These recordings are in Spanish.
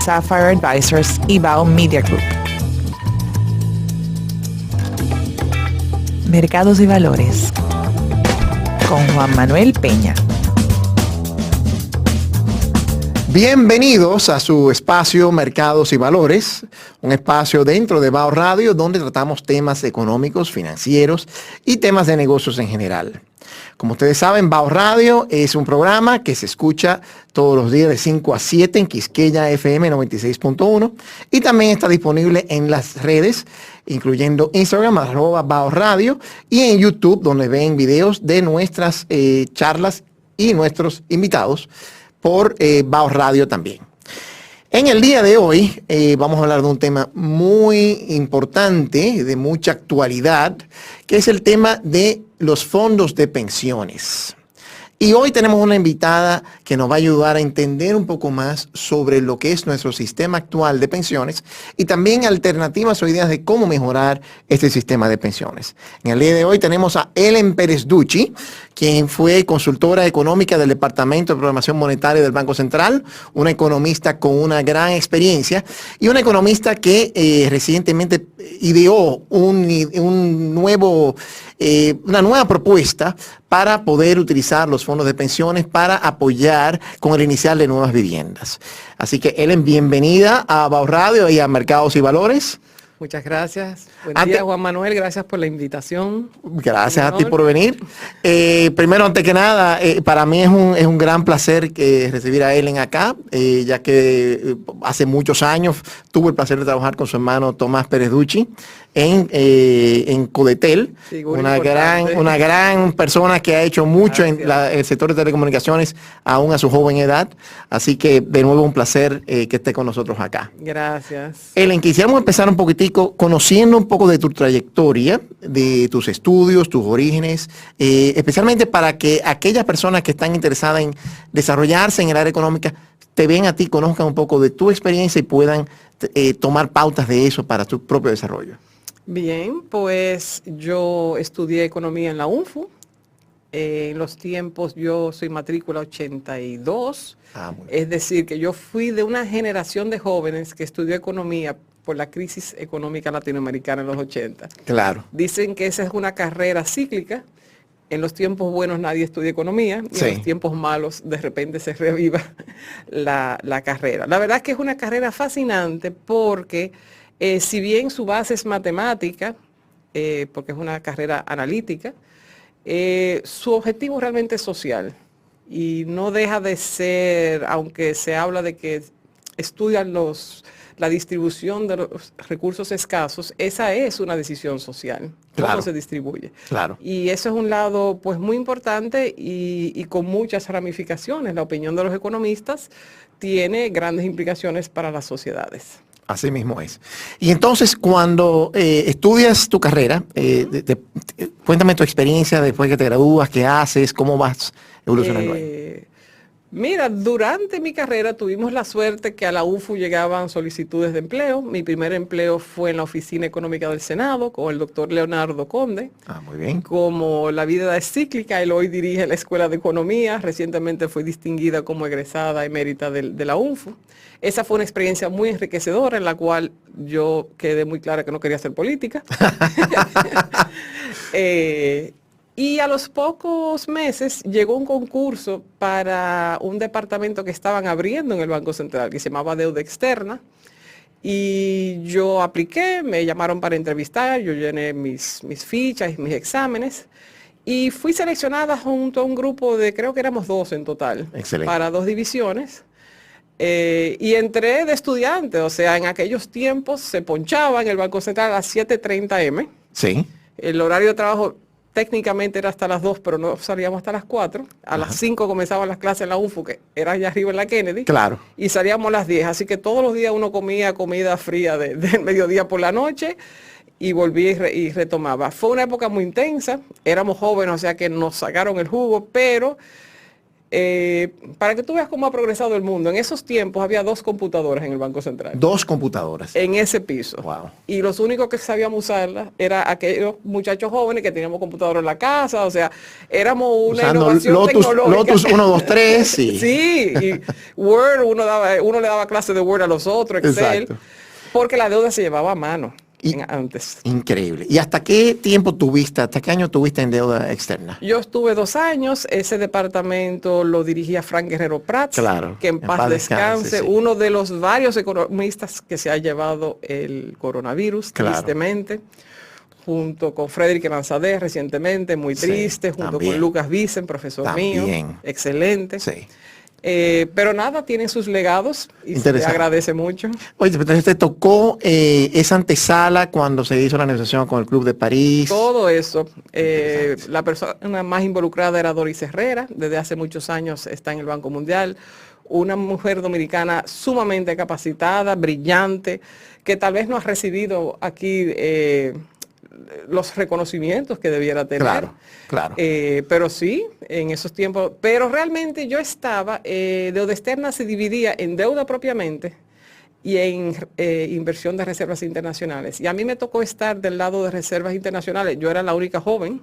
Sapphire Advisors y Bao Media Group. Mercados y Valores con Juan Manuel Peña. Bienvenidos a su espacio Mercados y Valores, un espacio dentro de Bao Radio donde tratamos temas económicos, financieros y temas de negocios en general. Como ustedes saben, Bao Radio es un programa que se escucha todos los días de 5 a 7 en Quisqueya FM 96.1 y también está disponible en las redes, incluyendo Instagram, @Bao Radio, y en YouTube, donde ven videos de nuestras charlas y nuestros invitados por Bao Radio también. En el día de hoy vamos a hablar de un tema muy importante, de mucha actualidad, que es el tema de los fondos de pensiones. Y hoy tenemos una invitada que nos va a ayudar a entender un poco más sobre lo que es nuestro sistema actual de pensiones y también alternativas o ideas de cómo mejorar este sistema de pensiones. En el día de hoy tenemos a Ellen Pérez Ducci, quien fue consultora económica del Departamento de Programación Monetaria del Banco Central, una economista con una gran experiencia y una economista que recientemente ideó una nueva propuesta para poder utilizar los fondos de pensiones para apoyar con el inicial de nuevas viviendas. Así que, Ellen, bienvenida a Bao Radio y a Mercados y Valores. Muchas gracias. Buen día, Juan Manuel. Gracias por la invitación. Gracias a ti por venir. Primero, antes que nada, para mí es un gran placer recibir a Ellen acá, ya que hace muchos años tuve el placer de trabajar con su hermano Tomás Pérez Ducci en Codetel, una gran persona que ha hecho mucho en el sector de telecomunicaciones, aún a su joven edad. Así que, de nuevo, un placer que esté con nosotros acá. Gracias. Ellen, quisiéramos empezar un poquitico conociendo un poco de tu trayectoria, de tus estudios, tus orígenes, especialmente para que aquellas personas que están interesadas en desarrollarse en el área económica te vean a ti, conozcan un poco de tu experiencia y puedan tomar pautas de eso para tu propio desarrollo. Bien, pues yo estudié economía en la UNFU. En los tiempos yo soy matrícula 82. Es decir, que yo fui de una generación de jóvenes que estudió economía por la crisis económica latinoamericana en los 80. Claro. Dicen que esa es una carrera cíclica. En los tiempos buenos nadie estudia economía y en los tiempos malos de repente se reaviva la carrera. La verdad es que es una carrera fascinante porque si bien su base es matemática, porque es una carrera analítica, su objetivo realmente es social y no deja de ser, aunque se habla de que estudian la distribución de los recursos escasos, esa es una decisión social, cómo se distribuye. Claro. Y eso es un lado pues muy importante y con muchas ramificaciones. La opinión de los economistas tiene grandes implicaciones para las sociedades. Así mismo es. Y entonces, cuando estudias tu carrera, cuéntame tu experiencia después que te gradúas, qué haces, cómo vas evolucionando ahí. Mira, durante mi carrera tuvimos la suerte que a la UFU llegaban solicitudes de empleo. Mi primer empleo fue en la Oficina Económica del Senado con el doctor Leonardo Conde. Muy bien. Como la vida es cíclica, él hoy dirige la Escuela de Economía. Recientemente fue distinguida como egresada emérita de la UNFU. Esa fue una experiencia muy enriquecedora en la cual yo quedé muy clara que no quería hacer política. Y a los pocos meses llegó un concurso para un departamento que estaban abriendo en el Banco Central, que se llamaba Deuda Externa. Y yo apliqué, me llamaron para entrevistar, yo llené mis fichas y mis exámenes. Y fui seleccionada junto a un grupo de, creo que éramos 2 en total, para 2 divisiones. Y entré de estudiante, o sea, en aquellos tiempos se ponchaba en el Banco Central a las 7:30 m. Sí. El horario de trabajo técnicamente era hasta las 2, pero no salíamos hasta las 4. A las 5 comenzaban las clases en la UNFU, que era allá arriba en la Kennedy. Claro. Y salíamos a las 10. Así que todos los días uno comía comida fría del mediodía por la noche y volví y retomaba. Fue una época muy intensa. Éramos jóvenes, o sea que nos sacaron el jugo, pero Para que tú veas cómo ha progresado el mundo, en esos tiempos había 2 computadoras en el Banco Central. 2 computadoras. En ese piso. Wow. Y los únicos que sabíamos usarlas era aquellos muchachos jóvenes que teníamos computadora en la casa, o sea, éramos una Usando innovación tecnológica. Lotus 1, 2, 3. Sí, y Word, uno le daba clases de Word a los otros, Excel, Exacto. porque la deuda se llevaba a mano antes. Increíble. ¿Y hasta qué tiempo tuviste, hasta qué año tuviste en deuda externa? Yo estuve 2 años, ese departamento lo dirigía Frank Guerrero Prats, Claro, que en paz descanse, sí. Uno de los varios economistas que se ha llevado el coronavirus, Claro. tristemente, junto con Frederick Lanzadeh recientemente, muy Sí, triste, junto también. con Lucas Vicen, profesor También. mío, excelente. Sí. Pero nada, tienen sus legados y se le agradece mucho. Oye, entonces te tocó esa antesala cuando se hizo la negociación con el Club de París. Todo eso. La persona más involucrada era Doris Herrera, desde hace muchos años está en el Banco Mundial. Una mujer dominicana sumamente capacitada, brillante, que tal vez no ha recibido aquí los reconocimientos que debiera tener. Claro, claro. Pero sí, en esos tiempos. Pero realmente yo estaba, deuda externa se dividía en deuda propiamente y en inversión de reservas internacionales. Y a mí me tocó estar del lado de reservas internacionales. Yo era la única joven.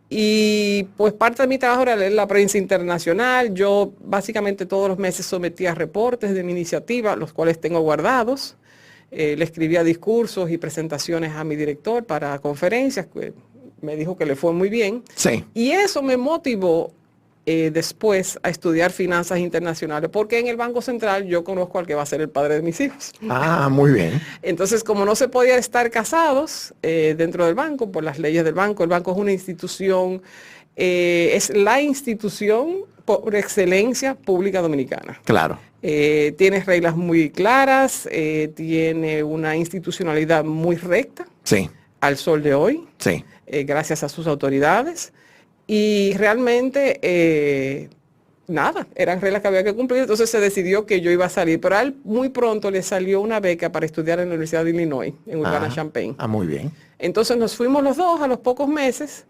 Y pues parte de mi trabajo era leer la prensa internacional. Yo básicamente todos los meses sometía reportes de mi iniciativa, los cuales tengo guardados. Le escribía discursos y presentaciones a mi director para conferencias, que me dijo que le fue muy bien. Sí. Y eso me motivó después a estudiar finanzas internacionales, porque en el Banco Central yo conozco al que va a ser el padre de mis hijos. Ah, muy bien. Entonces, como no se podía estar casados dentro del banco, por las leyes del banco, el banco es una institución, es la institución por excelencia pública dominicana. Claro. Tiene reglas muy claras, tiene una institucionalidad muy recta. Sí. Al sol de hoy. Sí. Gracias a sus autoridades. Y realmente, nada, eran reglas que había que cumplir. Entonces se decidió que yo iba a salir. Pero a él muy pronto le salió una beca para estudiar en la Universidad de Illinois, en Urbana-Champaign. Ah, muy bien. Entonces nos fuimos los dos a los pocos meses.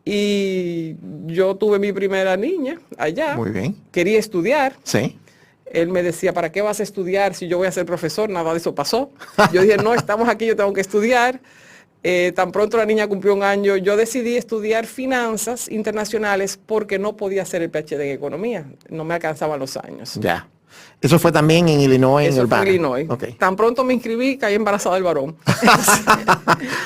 Y yo tuve mi primera niña allá. Muy bien. Quería estudiar. Sí. Él me decía, ¿para qué vas a estudiar si yo voy a ser profesor? Nada de eso pasó. Yo dije, no, estamos aquí, yo tengo que estudiar. Tan pronto la niña cumplió 1 año, yo decidí estudiar finanzas internacionales porque no podía hacer el PhD en economía. No me alcanzaban los años. Ya. Eso fue también en Illinois, Eso en fue Urbana. en Illinois. Okay. Tan pronto me inscribí, caí embarazada del varón.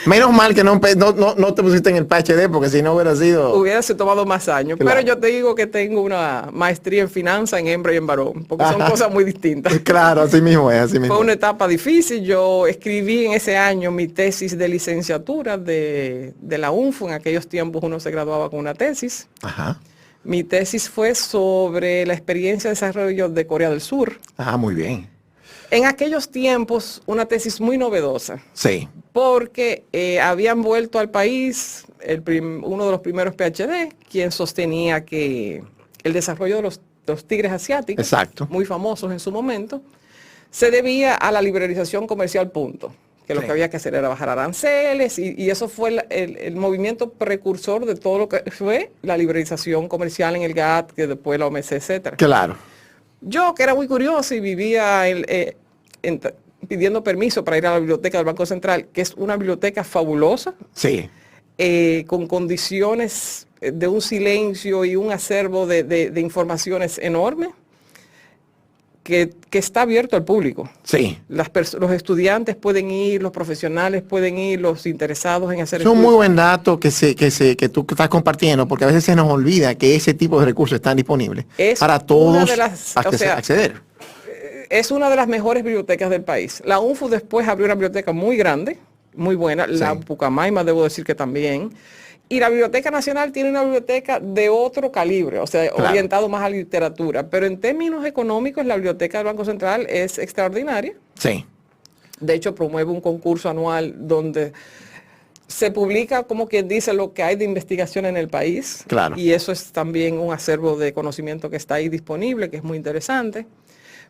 Menos mal que no te pusiste en el PhD, porque si no hubiera sido... Hubiese tomado más años. Claro. Pero yo te digo que tengo una maestría en finanzas en hembra y en varón, porque son cosas muy distintas. Claro, así mismo es, así mismo. Fue una etapa difícil. Yo escribí en ese año mi tesis de licenciatura de la UNFU. En aquellos tiempos uno se graduaba con una tesis. Ajá. Mi tesis fue sobre la experiencia de desarrollo de Corea del Sur. Ah, muy bien. En aquellos tiempos, una tesis muy novedosa, Sí. porque habían vuelto al país uno de los primeros PhD, quien sostenía que el desarrollo de los tigres asiáticos, Exacto. muy famosos en su momento, se debía a la liberalización comercial, punto. Que lo Sí. que había que hacer era bajar aranceles y eso fue el movimiento precursor de todo lo que fue la liberalización comercial en el GATT, que después la OMC, etcétera. Claro. Yo, que era muy curioso y vivía pidiendo permiso para ir a la biblioteca del Banco Central, que es una biblioteca fabulosa, Sí. con condiciones de un silencio y un acervo de informaciones enorme, que está abierto al público. Sí. Los estudiantes pueden ir, los profesionales pueden ir, los interesados en hacer Es un muy estudios. buen dato que tú estás compartiendo, porque a veces se nos olvida que ese tipo de recursos están disponibles Es para una todos de las- o sea, acceder. Es una de las mejores bibliotecas del país. La UNFU después abrió una biblioteca muy grande, muy buena. La Sí. Pucamaima, debo decir que también. Y la Biblioteca Nacional tiene una biblioteca de otro calibre, o sea, Claro. orientado más a la literatura. Pero en términos económicos, la Biblioteca del Banco Central es extraordinaria. Sí. De hecho, promueve un concurso anual donde se publica, como quien dice, lo que hay de investigación en el país. Claro. Y eso es también un acervo de conocimiento que está ahí disponible, que es muy interesante.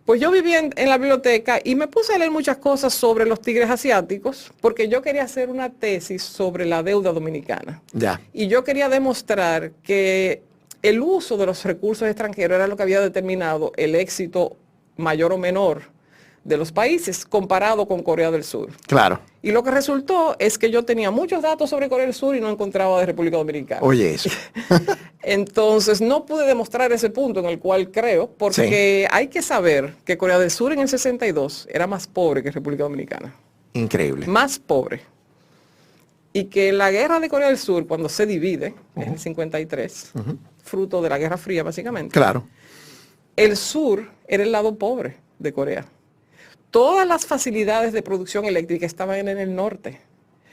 Pues yo vivía en la biblioteca y me puse a leer muchas cosas sobre los tigres asiáticos, porque yo quería hacer una tesis sobre la deuda dominicana. Ya. Y yo quería demostrar que el uso de los recursos extranjeros era lo que había determinado el éxito mayor o menor de los países comparado con Corea del Sur. Claro. Y lo que resultó es que yo tenía muchos datos sobre Corea del Sur y no encontraba de República Dominicana. Oye, eso. Entonces no pude demostrar ese punto en el cual creo, porque hay que saber que Corea del Sur en el 62 era más pobre que República Dominicana. Increíble. Más pobre. Y que la guerra de Corea del Sur, cuando se divide, en el 53, fruto de la Guerra Fría básicamente, claro, el sur era el lado pobre de Corea. Todas las facilidades de producción eléctrica estaban en el norte.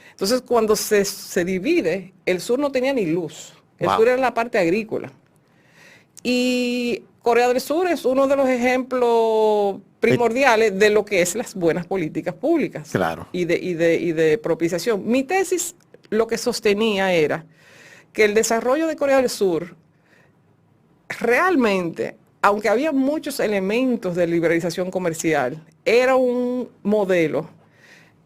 Entonces, cuando se divide, el sur no tenía ni luz. El sur era la parte agrícola. Y Corea del Sur es uno de los ejemplos primordiales de lo que es las buenas políticas públicas. Claro. Y de propiciación. Mi tesis lo que sostenía era que el desarrollo de Corea del Sur realmente, aunque había muchos elementos de liberalización comercial, era un modelo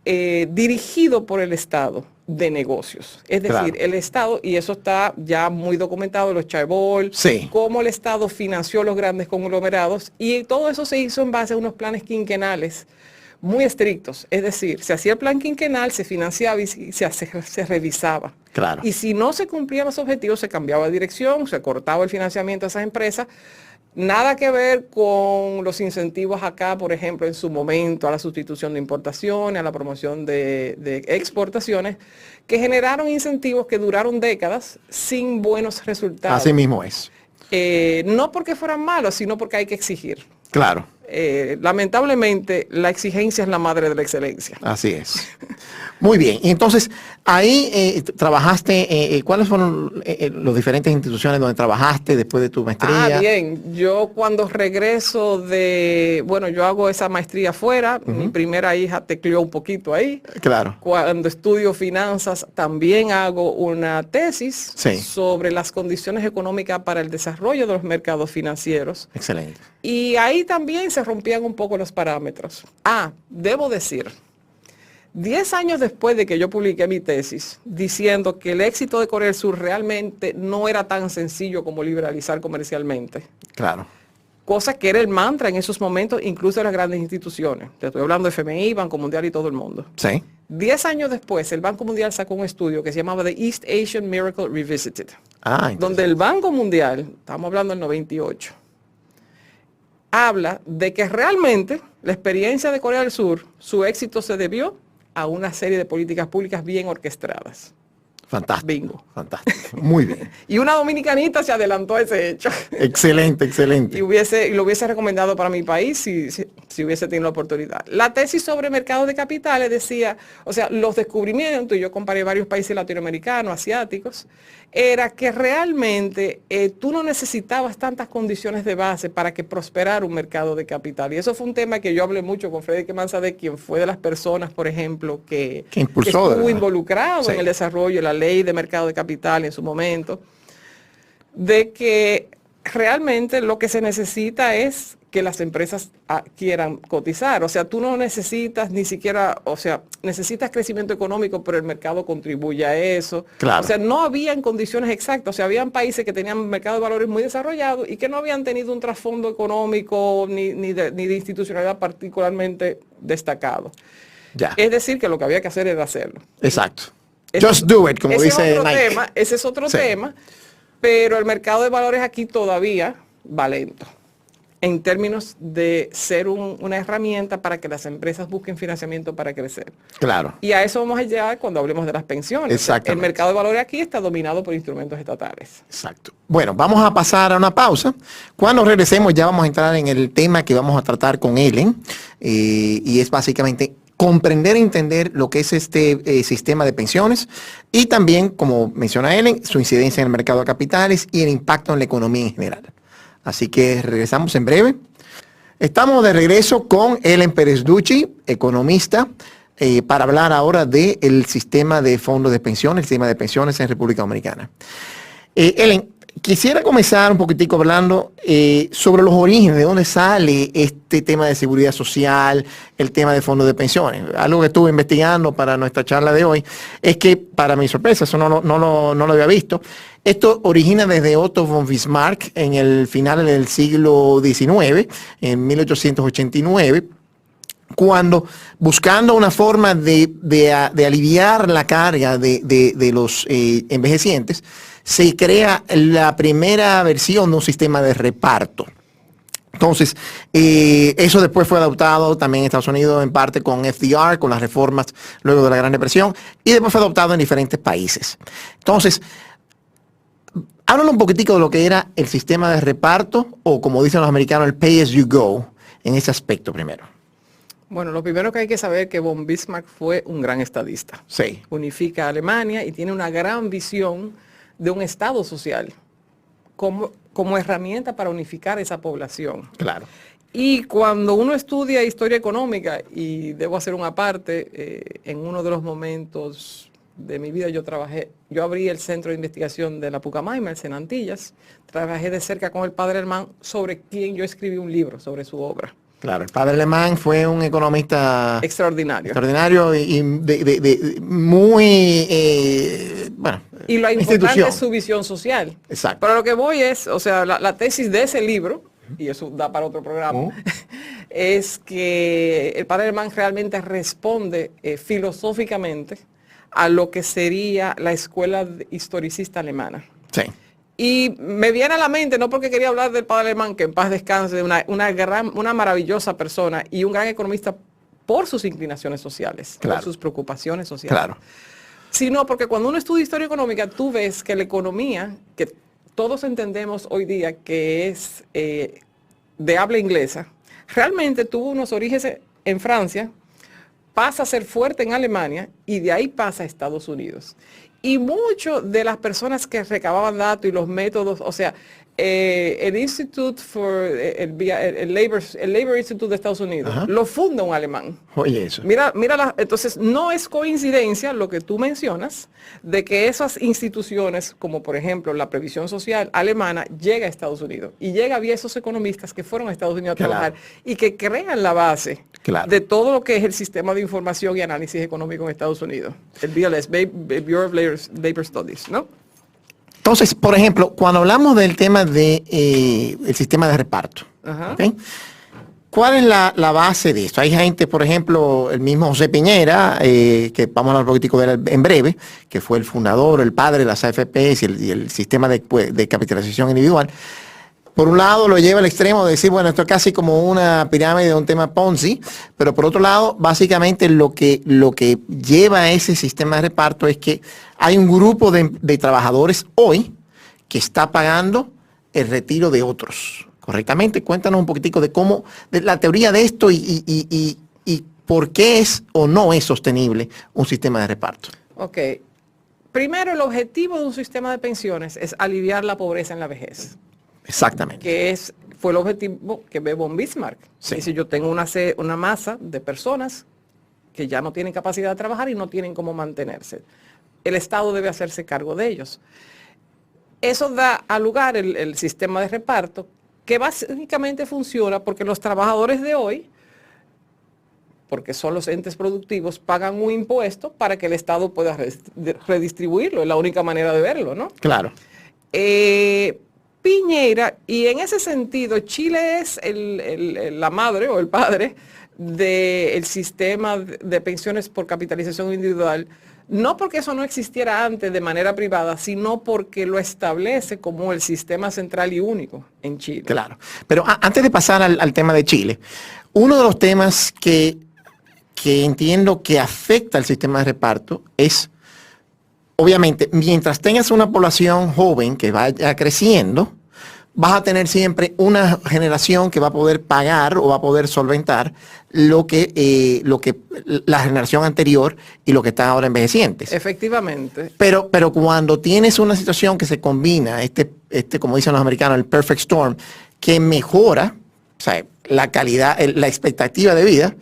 dirigido por el Estado de negocios. Es decir, el Estado, y eso está ya muy documentado, los chaebol, cómo el Estado financió los grandes conglomerados, y todo eso se hizo en base a unos planes quinquenales muy estrictos. Es decir, se hacía el plan quinquenal, se financiaba y se revisaba. Claro. Y si no se cumplían los objetivos, se cambiaba de dirección, se cortaba el financiamiento a esas empresas. Nada que ver con los incentivos acá, por ejemplo, en su momento, a la sustitución de importaciones, a la promoción de exportaciones, que generaron incentivos que duraron décadas sin buenos resultados. Así mismo es. No porque fueran malos, sino porque hay que exigir. Claro. Lamentablemente, la exigencia es la madre de la excelencia. Así es. Muy bien. Y entonces, ahí trabajaste, ¿cuáles fueron las diferentes instituciones donde trabajaste después de tu maestría? Bien. Yo cuando regreso yo hago esa maestría afuera. Mi primera hija tecleó un poquito ahí. Claro. Cuando estudio finanzas, también hago una tesis sobre las condiciones económicas para el desarrollo de los mercados financieros. Excelente. Y ahí también se rompían un poco los parámetros. Debo decir, 10 años después de que yo publiqué mi tesis, diciendo que el éxito de Corea del Sur realmente no era tan sencillo como liberalizar comercialmente. Claro. Cosa que era el mantra en esos momentos, incluso de las grandes instituciones. Te estoy hablando de FMI, Banco Mundial y todo el mundo. 10 años después, el Banco Mundial sacó un estudio que se llamaba The East Asian Miracle Revisited. Donde el Banco Mundial, estamos hablando del 98, habla de que realmente la experiencia de Corea del Sur, su éxito se debió a una serie de políticas públicas bien orquestadas. Fantástico. Bingo. Fantástico. Muy bien. Y una dominicanita se adelantó a ese hecho. Excelente, excelente. Y lo hubiese recomendado para mi país si hubiese tenido la oportunidad. La tesis sobre mercados de capitales decía, o sea, los descubrimientos, y yo comparé varios países latinoamericanos, asiáticos, era que realmente tú no necesitabas tantas condiciones de base para que prosperara un mercado de capital. Y eso fue un tema que yo hablé mucho con Frederick Manzadeh, quien fue de las personas, por ejemplo, que estuvo involucrado en el desarrollo de la ley de mercado de capital en su momento, de que realmente lo que se necesita es que las empresas quieran cotizar. O sea, tú no necesitas ni siquiera, o sea, necesitas crecimiento económico, pero el mercado contribuye a eso. Claro. O sea, no habían condiciones exactas. O sea, habían países que tenían mercados de valores muy desarrollados y que no habían tenido un trasfondo económico ni de institucionalidad particularmente destacado. Ya. Es decir, que lo que había que hacer era hacerlo. Exacto. Just do it, como dice Nike. Ese es otro tema, pero el mercado de valores aquí todavía va lento, en términos de ser una herramienta para que las empresas busquen financiamiento para crecer. Claro. Y a eso vamos a llegar cuando hablemos de las pensiones. Exactamente. El mercado de valores aquí está dominado por instrumentos estatales. Exacto. Bueno, vamos a pasar a una pausa. Cuando regresemos ya vamos a entrar en el tema que vamos a tratar con Ellen, y es básicamente comprender e entender lo que es este sistema de pensiones y también, como menciona Ellen, su incidencia en el mercado de capitales y el impacto en la economía en general. Así que regresamos en breve. Estamos de regreso con Ellen Pérez Ducci, economista, para hablar ahora del sistema de fondos de pensiones, el sistema de pensiones en República Dominicana. Ellen, quisiera comenzar un poquitico hablando sobre los orígenes, de dónde sale este tema de seguridad social, el tema de fondos de pensiones. Algo que estuve investigando para nuestra charla de hoy es que, para mi sorpresa, eso no lo había visto, esto origina desde Otto von Bismarck en el final del siglo XIX, en 1889, cuando, buscando una forma de aliviar la carga de los envejecientes, se crea la primera versión de un sistema de reparto. Entonces, eso después fue adoptado también en Estados Unidos, en parte con FDR, con las reformas luego de la Gran Depresión, y después fue adoptado en diferentes países. Entonces, háblanos un poquitico de lo que era el sistema de reparto, o como dicen los americanos, el pay as you go, en ese aspecto primero. Bueno, lo primero que hay que saber es que von Bismarck fue un gran estadista. Sí. Unifica a Alemania y tiene una gran visión de un Estado social como herramienta para unificar esa población. Claro. Y cuando uno estudia historia económica, y debo hacer una parte, en uno de los momentos de mi vida yo abrí el centro de investigación de la Pucamaima, en Antillas, trabajé de cerca con el padre Alemán, sobre quien yo escribí un libro, sobre su obra. Claro, el padre Alemán fue un economista extraordinario y muy, bueno, y lo importante es su visión social. Exacto. Pero lo que voy es, o sea, la tesis de ese libro, y eso da para otro programa, es que el padre Alemán realmente responde filosóficamente a lo que sería la escuela historicista alemana. Sí. Y me viene a la mente, no porque quería hablar del padre Alemán, que en paz descanse, una maravillosa persona y un gran economista por sus inclinaciones sociales, claro, por sus preocupaciones sociales. Claro. Sino porque cuando uno estudia historia económica, tú ves que la economía, que todos entendemos hoy día que es de habla inglesa, realmente tuvo unos orígenes en Francia, pasa a ser fuerte en Alemania y de ahí pasa a Estados Unidos. Y muchas de las personas que recababan datos y los métodos, o sea, el Institute for el Labor Institute de Estados Unidos, ajá, lo funda un alemán. Oye, eso. Mira, entonces no es coincidencia lo que tú mencionas de que esas instituciones, como por ejemplo la previsión social alemana, llega a Estados Unidos y llega vía esos economistas que fueron a Estados Unidos a trabajar, claro, y que crean la base, claro, de todo lo que es el sistema de información y análisis económico en Estados Unidos, el BLS, Bureau of Labor Studies, ¿no? Entonces, por ejemplo, cuando hablamos del tema de el sistema de reparto, ¿okay? ¿Cuál es la base de esto? Hay gente, por ejemplo, el mismo José Piñera, que vamos a hablar un poquitico de él en breve, que fue el fundador, el padre de las AFPs y el sistema de capitalización individual. Por un lado lo lleva al extremo de decir, bueno, esto es casi como una pirámide de un tema Ponzi, pero por otro lado, básicamente lo que lleva a ese sistema de reparto es que hay un grupo de trabajadores hoy que está pagando el retiro de otros, ¿correctamente? Cuéntanos un poquitico de cómo, de la teoría de esto y por qué es o no es sostenible un sistema de reparto. Ok. Primero, el objetivo de un sistema de pensiones es aliviar la pobreza en la vejez. Exactamente. Que fue el objetivo que ve von Bismarck. Sí. Dice, yo tengo una masa de personas que ya no tienen capacidad de trabajar y no tienen cómo mantenerse. El Estado debe hacerse cargo de ellos. Eso da a lugar el sistema de reparto, que básicamente funciona porque los trabajadores de hoy, porque son los entes productivos, pagan un impuesto para que el Estado pueda redistribuirlo. Es la única manera de verlo, ¿no? Claro. Piñera, y en ese sentido Chile es la madre o el padre del sistema de pensiones por capitalización individual, no porque eso no existiera antes de manera privada, sino porque lo establece como el sistema central y único en Chile. Claro, pero antes de pasar al tema de Chile, uno de los temas que entiendo que afecta al sistema de reparto es, obviamente, mientras tengas una población joven que vaya creciendo, vas a tener siempre una generación que va a poder pagar o va a poder solventar lo que la generación anterior y lo que están ahora envejecientes. Efectivamente. Pero cuando tienes una situación que se combina, como dicen los americanos, el perfect storm, que mejora, o sea, la calidad, la expectativa de vida,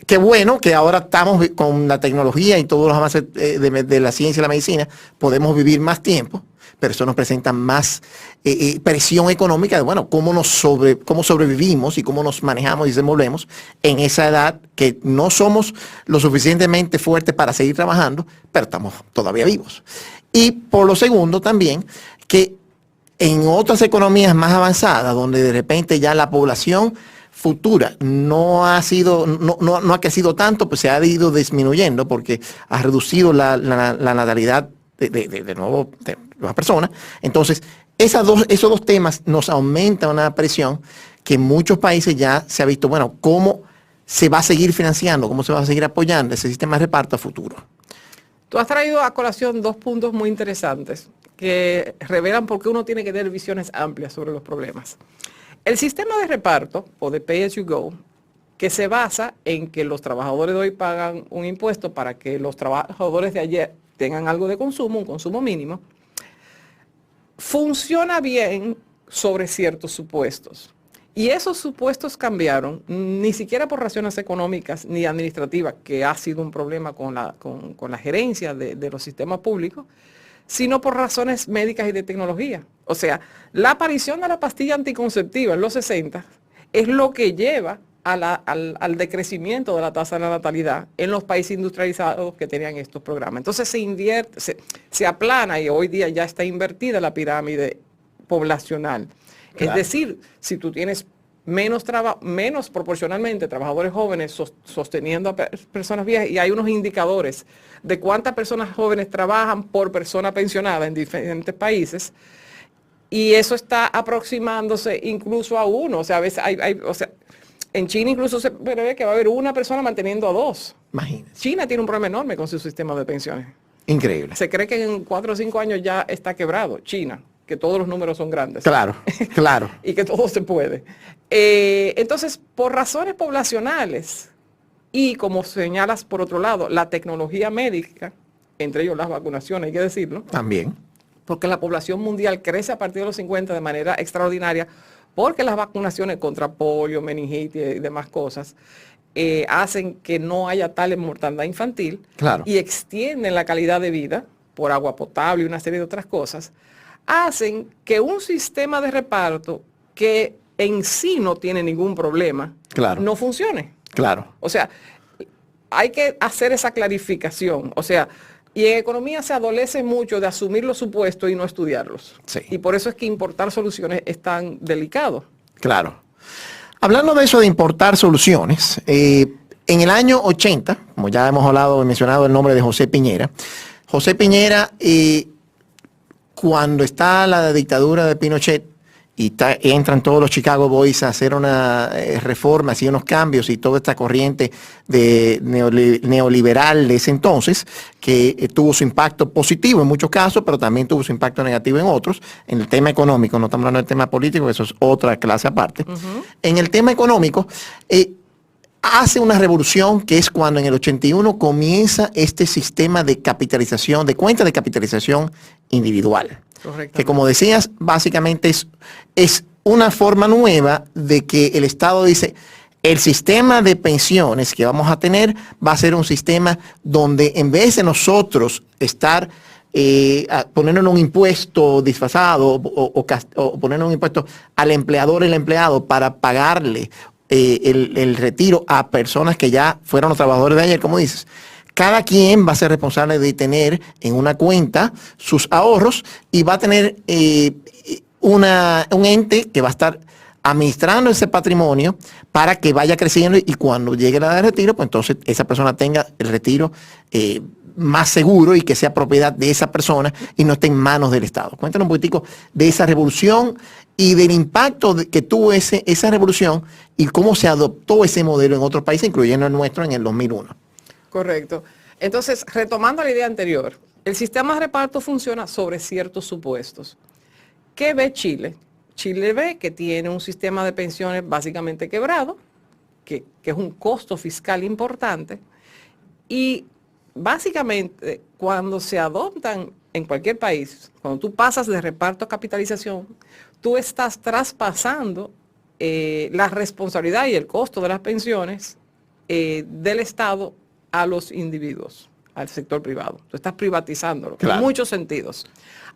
Qué bueno que ahora estamos con la tecnología y todos los avances de la ciencia y la medicina, podemos vivir más tiempo, pero eso nos presenta más presión económica de, bueno, cómo sobrevivimos y cómo nos manejamos y desenvolvemos en esa edad que no somos lo suficientemente fuertes para seguir trabajando, pero estamos todavía vivos. Y por lo segundo también, que en otras economías más avanzadas, donde de repente ya la población futura no ha crecido tanto, pues se ha ido disminuyendo porque ha reducido la natalidad de nuevas personas. Entonces, esos dos temas nos aumentan una presión que en muchos países ya se ha visto, bueno, cómo se va a seguir financiando, cómo se va a seguir apoyando ese sistema de reparto a futuro. Tú has traído a colación dos puntos muy interesantes que revelan por qué uno tiene que tener visiones amplias sobre los problemas. El sistema de reparto, o de pay as you go, que se basa en que los trabajadores de hoy pagan un impuesto para que los trabajadores de ayer tengan algo de consumo, un consumo mínimo, funciona bien sobre ciertos supuestos. Y esos supuestos cambiaron, ni siquiera por razones económicas ni administrativas, que ha sido un problema con la gerencia de los sistemas públicos, sino por razones médicas y de tecnología. O sea, la aparición de la pastilla anticonceptiva en los 60 es lo que lleva al decrecimiento de la tasa de la natalidad en los países industrializados que tenían estos programas. Entonces se aplana y hoy día ya está invertida la pirámide poblacional. Claro. Es decir, si tú tienes menos proporcionalmente trabajadores jóvenes sosteniendo a personas viejas, y hay unos indicadores de cuántas personas jóvenes trabajan por persona pensionada en diferentes países, y eso está aproximándose incluso a uno. O sea, a veces en China incluso se prevé que va a haber una persona manteniendo a dos. Imagínense. China tiene un problema enorme con su sistema de pensiones. Increíble. Se cree que en 4 o 5 años ya está quebrado China, que todos los números son grandes. Claro, claro. Y que todo se puede. Entonces, por razones poblacionales y, como señalas por otro lado, la tecnología médica, entre ellos las vacunaciones, hay que decirlo. También. Porque la población mundial crece a partir de los 50 de manera extraordinaria, porque las vacunaciones contra polio, meningitis y demás cosas hacen que no haya tal mortandad infantil. Claro. Y extienden la calidad de vida por agua potable y una serie de otras cosas, hacen que un sistema de reparto que en sí no tiene ningún problema, claro, no funcione. Claro. O sea, hay que hacer esa clarificación. O sea, y en economía se adolece mucho de asumir los supuestos y no estudiarlos. Sí. Y por eso es que importar soluciones es tan delicado. Claro. Hablando de eso de importar soluciones, en el año 80, como ya hemos hablado y mencionado el nombre de José Piñera, cuando está la dictadura de Pinochet y entran todos los Chicago Boys a hacer una reforma, y unos cambios y toda esta corriente de neoliberal de ese entonces, que tuvo su impacto positivo en muchos casos, pero también tuvo su impacto negativo en otros. En el tema económico, no estamos hablando del tema político, eso es otra clase aparte. En el tema económico, hace una revolución que es cuando en el 81 comienza este sistema de capitalización, de cuenta de capitalización individual. Que, como decías, básicamente es una forma nueva de que el Estado dice, el sistema de pensiones que vamos a tener va a ser un sistema donde en vez de nosotros estar poniendo un impuesto disfrazado o poner un impuesto al empleador y al empleado para pagarle el retiro a personas que ya fueron los trabajadores de ayer, como dices, cada quien va a ser responsable de tener en una cuenta sus ahorros y va a tener un ente que va a estar administrando ese patrimonio para que vaya creciendo y cuando llegue la edad de retiro, pues entonces esa persona tenga el retiro más seguro y que sea propiedad de esa persona y no esté en manos del Estado. Cuéntanos un poquitico de esa revolución y del impacto que tuvo esa revolución y cómo se adoptó ese modelo en otros países, incluyendo el nuestro en el 2001. Correcto. Entonces, retomando la idea anterior, el sistema de reparto funciona sobre ciertos supuestos. ¿Qué ve Chile? Chile ve que tiene un sistema de pensiones básicamente quebrado, que es un costo fiscal importante, y básicamente cuando se adoptan en cualquier país, cuando tú pasas de reparto a capitalización, tú estás traspasando la responsabilidad y el costo de las pensiones del Estado a los individuos, al sector privado. Tú estás privatizándolo, claro, en muchos sentidos.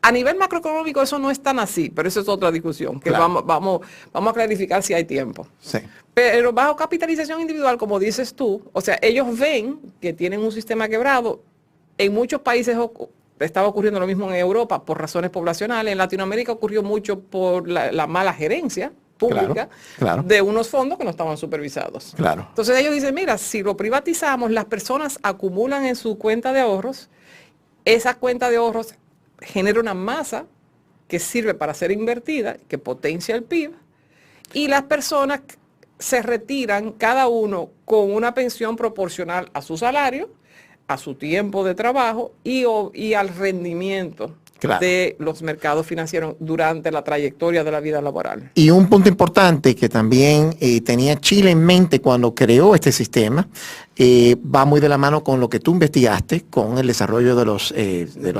A nivel macroeconómico eso no es tan así, pero eso es otra discusión, que Claro. vamos a clarificar si hay tiempo. Sí. Pero bajo capitalización individual, como dices tú, o sea, ellos ven que tienen un sistema quebrado. En muchos países estaba ocurriendo lo mismo en Europa por razones poblacionales. En Latinoamérica ocurrió mucho por la mala gerencia pública Claro. de unos fondos que no estaban supervisados. Claro. Entonces ellos dicen, mira, si lo privatizamos, las personas acumulan en su cuenta de ahorros, esa cuenta de ahorros genera una masa que sirve para ser invertida, que potencia el PIB, y las personas se retiran cada uno con una pensión proporcional a su salario, a su tiempo de trabajo y al rendimiento Claro. de los mercados financieros durante la trayectoria de la vida laboral. Y un punto importante que también tenía Chile en mente cuando creó este sistema, va muy de la mano con lo que tú investigaste, con el desarrollo de los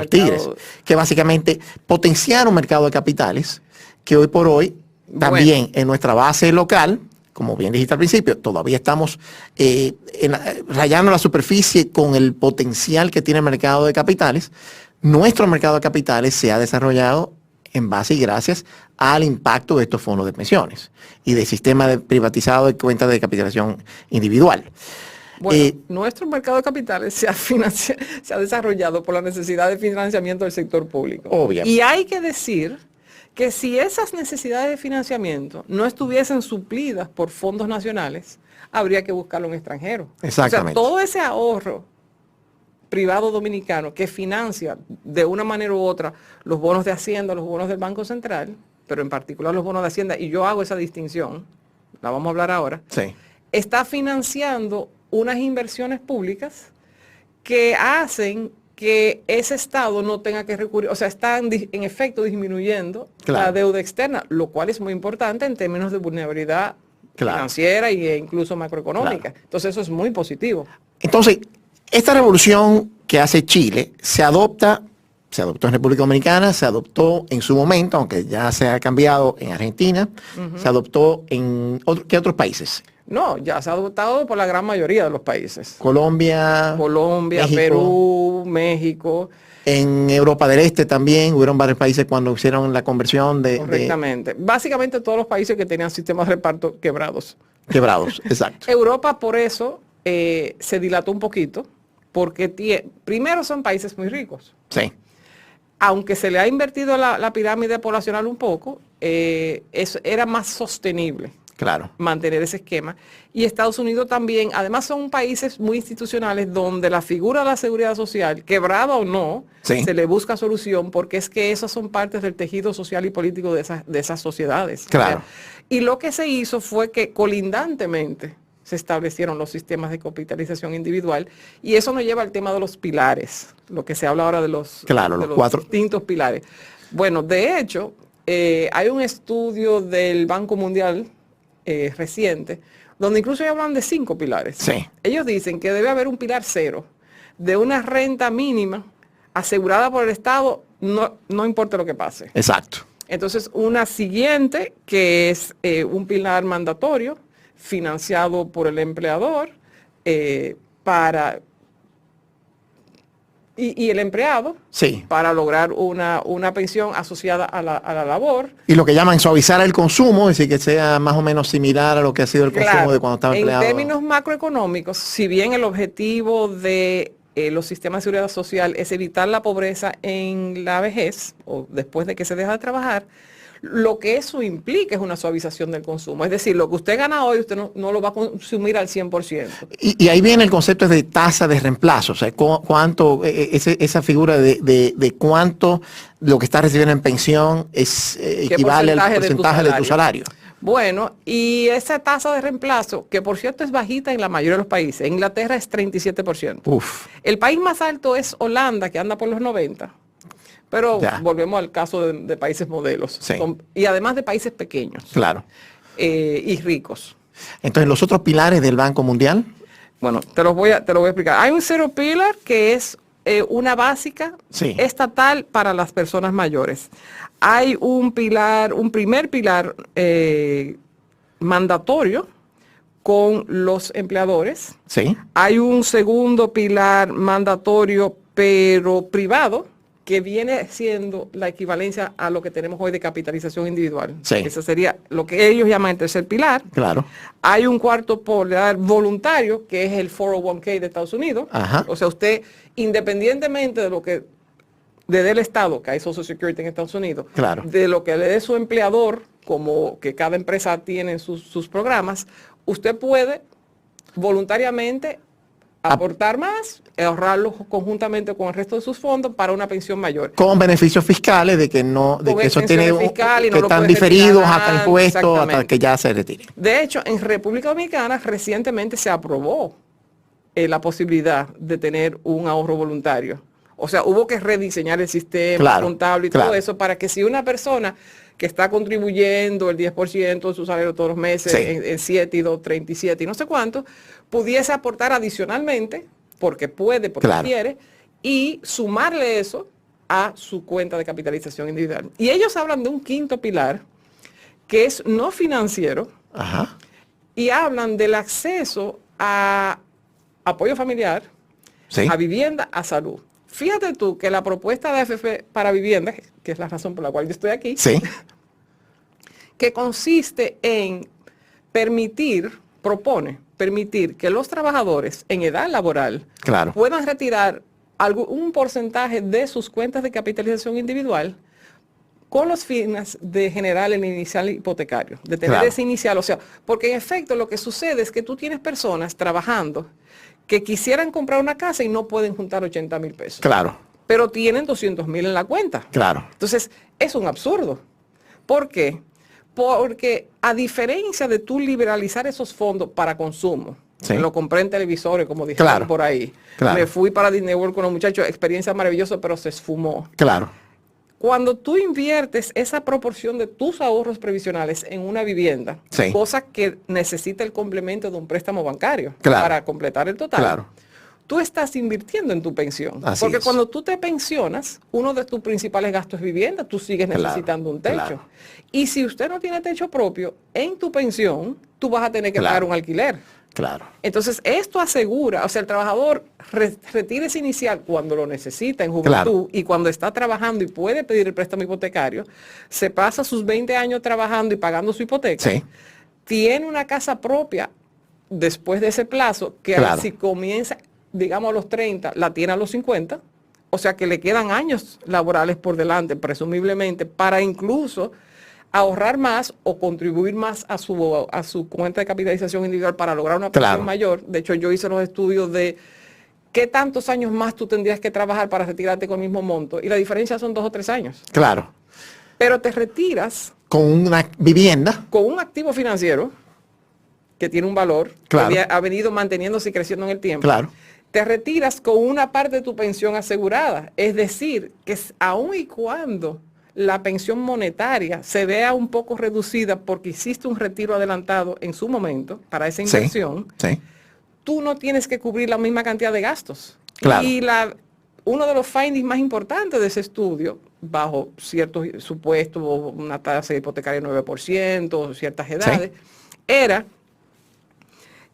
tigres, que básicamente potenciaron un mercado de capitales que hoy por hoy también en nuestra base local, como bien dijiste al principio, todavía estamos rayando la superficie con el potencial que tiene el mercado de capitales. Nuestro mercado de capitales se ha desarrollado en base y gracias al impacto de estos fondos de pensiones y del sistema privatizado de cuentas de capitalización individual. Bueno, nuestro mercado de capitales se ha desarrollado por la necesidad de financiamiento del sector público. Obviamente. Y hay que decir que si esas necesidades de financiamiento no estuviesen suplidas por fondos nacionales, habría que buscarlo en extranjero. Exactamente. O sea, todo ese ahorro privado dominicano que financia de una manera u otra los bonos de Hacienda, los bonos del Banco Central, pero en particular los bonos de Hacienda, y yo hago esa distinción, la vamos a hablar ahora, Sí. está financiando unas inversiones públicas que hacen que ese Estado no tenga que recurrir, o sea, están en efecto disminuyendo la deuda externa, lo cual es muy importante en términos de vulnerabilidad financiera e incluso macroeconómica. Entonces eso es muy positivo. Entonces, esta revolución que hace Chile se adoptó en República Dominicana, se adoptó en su momento, aunque ya se ha cambiado en Argentina, se adoptó en ¿qué otros países? No, ya se ha adoptado por la gran mayoría de los países. Colombia, México, Perú, México. En Europa del Este también hubieron varios países cuando hicieron la conversión de... Correctamente. Básicamente todos los países que tenían sistemas de reparto quebrados. Quebrados, exacto. Europa por eso se dilató un poquito, porque primero son países muy ricos. Sí. Aunque se le ha invertido la pirámide poblacional un poco, era más sostenible. Claro. Mantener ese esquema. Y Estados Unidos también, además son países muy institucionales donde la figura de la seguridad social, quebrada o no, se le busca solución porque es que esas son partes del tejido social y político de esas sociedades. Claro. O sea, y lo que se hizo fue que colindantemente se establecieron los sistemas de capitalización individual y eso nos lleva al tema de los pilares, lo que se habla ahora de los, los cuatro distintos pilares. Bueno, de hecho, hay un estudio del Banco Mundial reciente, donde incluso hablan de 5 pilares. Sí. Ellos dicen que debe haber un pilar 0 de una renta mínima asegurada por el Estado, no importa lo que pase. Exacto. Entonces, una siguiente que es un pilar mandatorio financiado por el empleador y el empleado para lograr una pensión asociada a la labor. Y lo que llaman suavizar el consumo, es decir, que sea más o menos similar a lo que ha sido el consumo de cuando estaba empleado. En términos macroeconómicos, si bien el objetivo de los sistemas de seguridad social es evitar la pobreza en la vejez o después de que se deja de trabajar, lo que eso implica es una suavización del consumo. Es decir, lo que usted gana hoy, usted no lo va a consumir al 100%. Y ahí viene el concepto de tasa de reemplazo, o sea, cuánto, esa figura de cuánto lo que está recibiendo en pensión equivale al porcentaje de tu salario. Bueno, y esa tasa de reemplazo, que por cierto es bajita en la mayoría de los países, en Inglaterra es 37%. Uf. El país más alto es Holanda, que anda por los 90%. Pero volvemos al caso de países modelos. Y además de países pequeños. Claro. Y ricos. Entonces, ¿los otros pilares del Banco Mundial? Bueno, te lo voy a explicar. Hay un zero pillar que es una básica estatal para las personas mayores. Hay un primer pilar mandatorio con los empleadores. Sí. Hay un segundo pilar mandatorio pero privado, que viene siendo la equivalencia a lo que tenemos hoy de capitalización individual. Sí. Eso sería lo que ellos llaman el tercer pilar. Claro. Hay un cuarto pilar voluntario, que es el 401k de Estados Unidos. Ajá. O sea, usted, independientemente de lo que le dé el Estado, que hay Social Security en Estados Unidos, Claro. de lo que le dé su empleador, como que cada empresa tiene sus programas, usted puede voluntariamente aportar más, ahorrarlo conjuntamente con el resto de sus fondos para una pensión mayor. Con beneficios fiscales de que no, de Con que eso tiene fiscal y no que lo están puede diferidos retirar, hasta impuestos, hasta exactamente. que ya se retire. De hecho, en República Dominicana recientemente se aprobó la posibilidad de tener un ahorro voluntario. O sea, hubo que rediseñar el sistema Claro, contable y claro. todo eso para que si una persona que está contribuyendo el 10% de su salario todos los meses Sí. en 7 y 2, 37 y no sé cuánto, pudiese aportar adicionalmente, porque puede, porque Claro. quiere, y sumarle eso a su cuenta de capitalización individual. Y ellos hablan de un quinto pilar que es no financiero, Ajá. y hablan del acceso a apoyo familiar, Sí. a vivienda, a salud. Fíjate tú que la propuesta de AFP para vivienda, que es la razón por la cual yo estoy aquí, Sí. que consiste en propone permitir que los trabajadores en edad laboral Claro. puedan retirar un porcentaje de sus cuentas de capitalización individual con los fines de generar el inicial hipotecario, de tener Claro. ese inicial. O sea, porque en efecto lo que sucede es que tú tienes personas trabajando que quisieran comprar una casa y no pueden juntar 80,000 pesos, Claro. pero tienen 200,000 en la cuenta. Claro. Entonces, es un absurdo. ¿Por qué? Porque a diferencia de tú liberalizar esos fondos para consumo, Sí. lo compré en televisores, como dijeron Claro. por ahí, Claro. me fui para Disney World con los muchachos, experiencia maravillosa, pero se esfumó. Claro. Cuando tú inviertes esa proporción de tus ahorros previsionales en una vivienda, Sí. cosa que necesita el complemento de un préstamo bancario Claro. para completar el total, Claro. tú estás invirtiendo en tu pensión. Así Porque es. cuando tú te pensionas, uno de tus principales gastos es vivienda, tú sigues Claro, necesitando un techo. claro. Y si usted no tiene techo propio, en tu pensión, tú vas a tener que Claro. pagar un alquiler. Claro. Entonces, esto asegura, o sea, el trabajador retira ese inicial cuando lo necesita en juventud, Claro. y cuando está trabajando y puede pedir el préstamo hipotecario, se pasa sus 20 años trabajando y pagando su hipoteca, Sí. tiene una casa propia después de ese plazo, que Claro. si comienza, digamos, a los 30, la tiene a los 50, o sea que le quedan años laborales por delante, presumiblemente, para incluso ahorrar más o contribuir más a su cuenta de capitalización individual para lograr una pensión Claro. mayor. De hecho, yo hice los estudios de qué tantos años más tú tendrías que trabajar para retirarte con el mismo monto, y la diferencia son 2 o 3 años. Claro. Pero te retiras Con una vivienda. con un activo financiero que tiene un valor, Claro. que ha venido manteniéndose y creciendo en el tiempo. Claro. Te retiras con una parte de tu pensión asegurada. Es decir, que aun y cuando la pensión monetaria se vea un poco reducida porque hiciste un retiro adelantado en su momento para esa Sí. inversión, Sí. tú no tienes que cubrir la misma cantidad de gastos. Claro. Y uno de los findings más importantes de ese estudio, bajo ciertos supuestos, una tasa hipotecaria de 9%, ciertas edades, era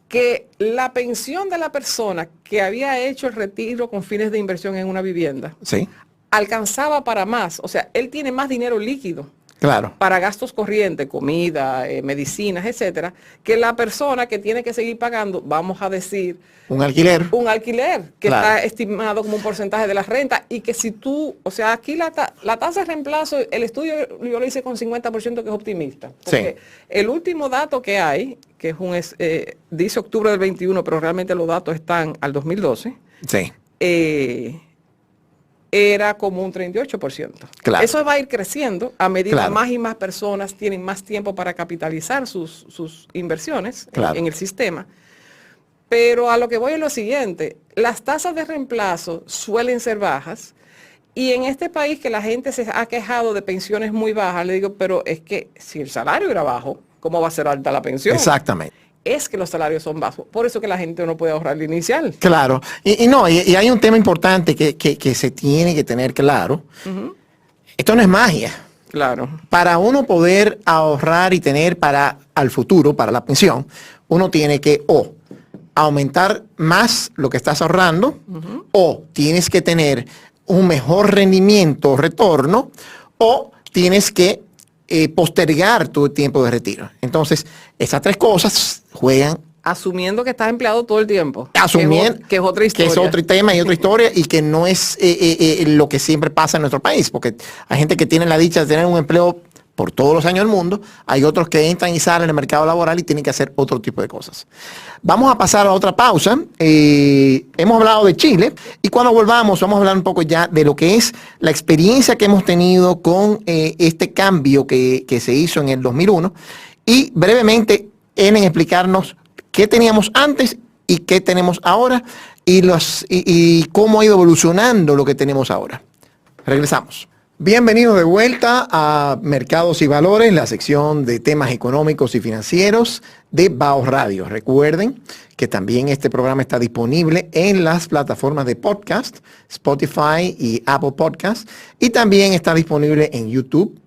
que la pensión de la persona que había hecho el retiro con fines de inversión en una vivienda Sí. alcanzaba para más. O sea, él tiene más dinero líquido Claro. para gastos corrientes, comida, medicinas, etcétera, que la persona que tiene que seguir pagando, vamos a decir, Un alquiler. un alquiler que Claro. está estimado como un porcentaje de la renta, y que si tú, o sea, aquí la tasa de reemplazo, el estudio yo lo hice con 50%, que es optimista. Porque el último dato que hay, que es dice octubre del 21, pero realmente los datos están al 2012, Sí. era como un 38%. Claro. Eso va a ir creciendo a medida Claro. que más y más personas tienen más tiempo para capitalizar sus inversiones Claro. en el sistema. Pero a lo que voy es lo siguiente: las tasas de reemplazo suelen ser bajas, y en este país que la gente se ha quejado de pensiones muy bajas, le digo, pero es que si el salario era bajo, ¿cómo va a ser alta la pensión? Exactamente. Es que los salarios son bajos, por eso que la gente no puede ahorrar el inicial. Claro. Y hay un tema importante que se tiene que tener claro. Esto no es magia. Claro. Para uno poder ahorrar y tener para al futuro, para la pensión, uno tiene que aumentar más lo que estás ahorrando, o tienes que tener un mejor rendimiento o retorno, o tienes que postergar tu tiempo de retiro. Entonces, esas tres cosas juegan. Asumiendo que estás empleado todo el tiempo. Asumiendo que es otra historia. Que es otro tema y otra historia, y que no es lo que siempre pasa en nuestro país, porque hay gente que tiene la dicha de tener un empleo por todos los años del mundo, hay otros que entran y salen del mercado laboral y tienen que hacer otro tipo de cosas. Vamos a pasar a otra pausa. Hemos hablado de Chile, y cuando volvamos vamos a hablar un poco ya de lo que es la experiencia que hemos tenido con este cambio que se hizo en el 2001, y brevemente en explicarnos qué teníamos antes y qué tenemos ahora, y cómo ha ido evolucionando lo que tenemos ahora. Regresamos. Bienvenidos de vuelta a Mercados y Valores, la sección de temas económicos y financieros de BAO Radio. Recuerden que también este programa está disponible en las plataformas de podcast, Spotify y Apple Podcast, y también está disponible en YouTube.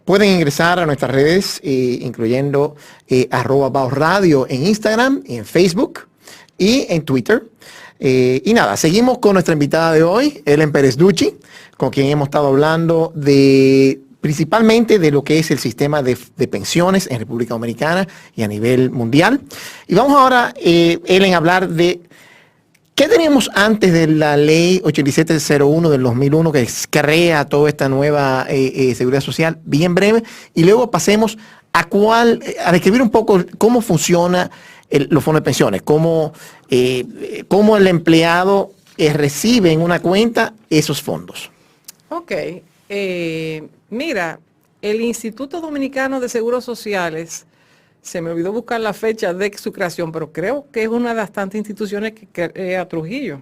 Pueden ingresar a nuestras redes, incluyendo @BAO Radio en Instagram, en Facebook y en Twitter. Y nada, seguimos con nuestra invitada de hoy, Ellen Pérez Ducci, con quien hemos estado hablando principalmente de lo que es el sistema de pensiones en República Dominicana y a nivel mundial. Y vamos ahora, Ellen, a hablar de qué teníamos antes de la ley 8701 del 2001, que crea toda esta nueva seguridad social, bien breve, y luego pasemos a describir un poco cómo funciona los fondos de pensiones, cómo el empleado recibe en una cuenta esos fondos. Ok, mira, el Instituto Dominicano de Seguros Sociales, se me olvidó buscar la fecha de su creación, pero creo que es una de las tantas instituciones que crea Trujillo.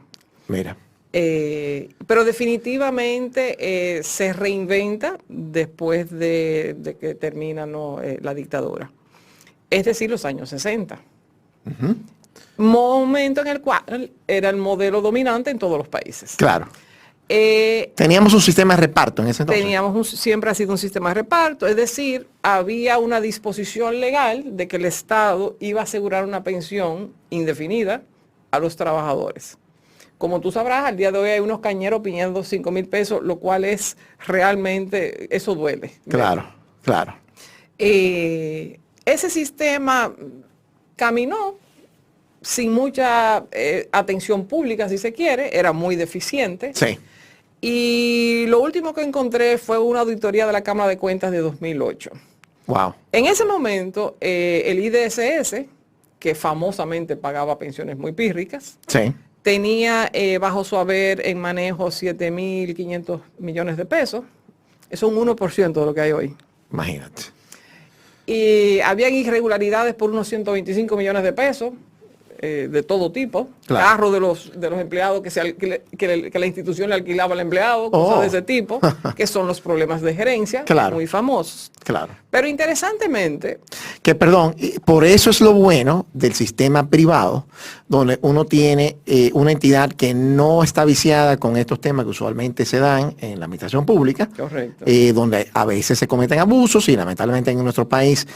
Mira. Pero definitivamente se reinventa después de que termina la dictadura. Es decir, los años 60. Uh-huh. Momento en el cual era el modelo dominante en todos los países. Claro. Teníamos un sistema de reparto en ese entonces. Siempre ha sido un sistema de reparto, es decir, había una disposición legal de que el Estado iba a asegurar una pensión indefinida a los trabajadores. Como tú sabrás, al día de hoy hay unos cañeros pidiendo 5,000 pesos, lo cual es realmente, eso duele. Claro, claro. Ese sistema caminó sin mucha atención pública, si se quiere, era muy deficiente. Sí. Y lo último que encontré fue una auditoría de la Cámara de Cuentas de 2008. Wow. En ese momento, el IDSS, que famosamente pagaba pensiones muy pírricas, sí, tenía bajo su haber en manejo 7.500 millones de pesos. Eso es un 1% de lo que hay hoy. Imagínate. Y habían irregularidades por unos 125 millones de pesos. De todo tipo, claro. Carros de los empleados que la institución le alquilaba al empleado, cosas de ese tipo, que son los problemas de gerencia, claro, muy famosos. Claro. Pero interesantemente... por eso es lo bueno del sistema privado, donde uno tiene una entidad que no está viciada con estos temas que usualmente se dan en la administración pública. Correcto. Donde a veces se cometen abusos, y lamentablemente en nuestro país...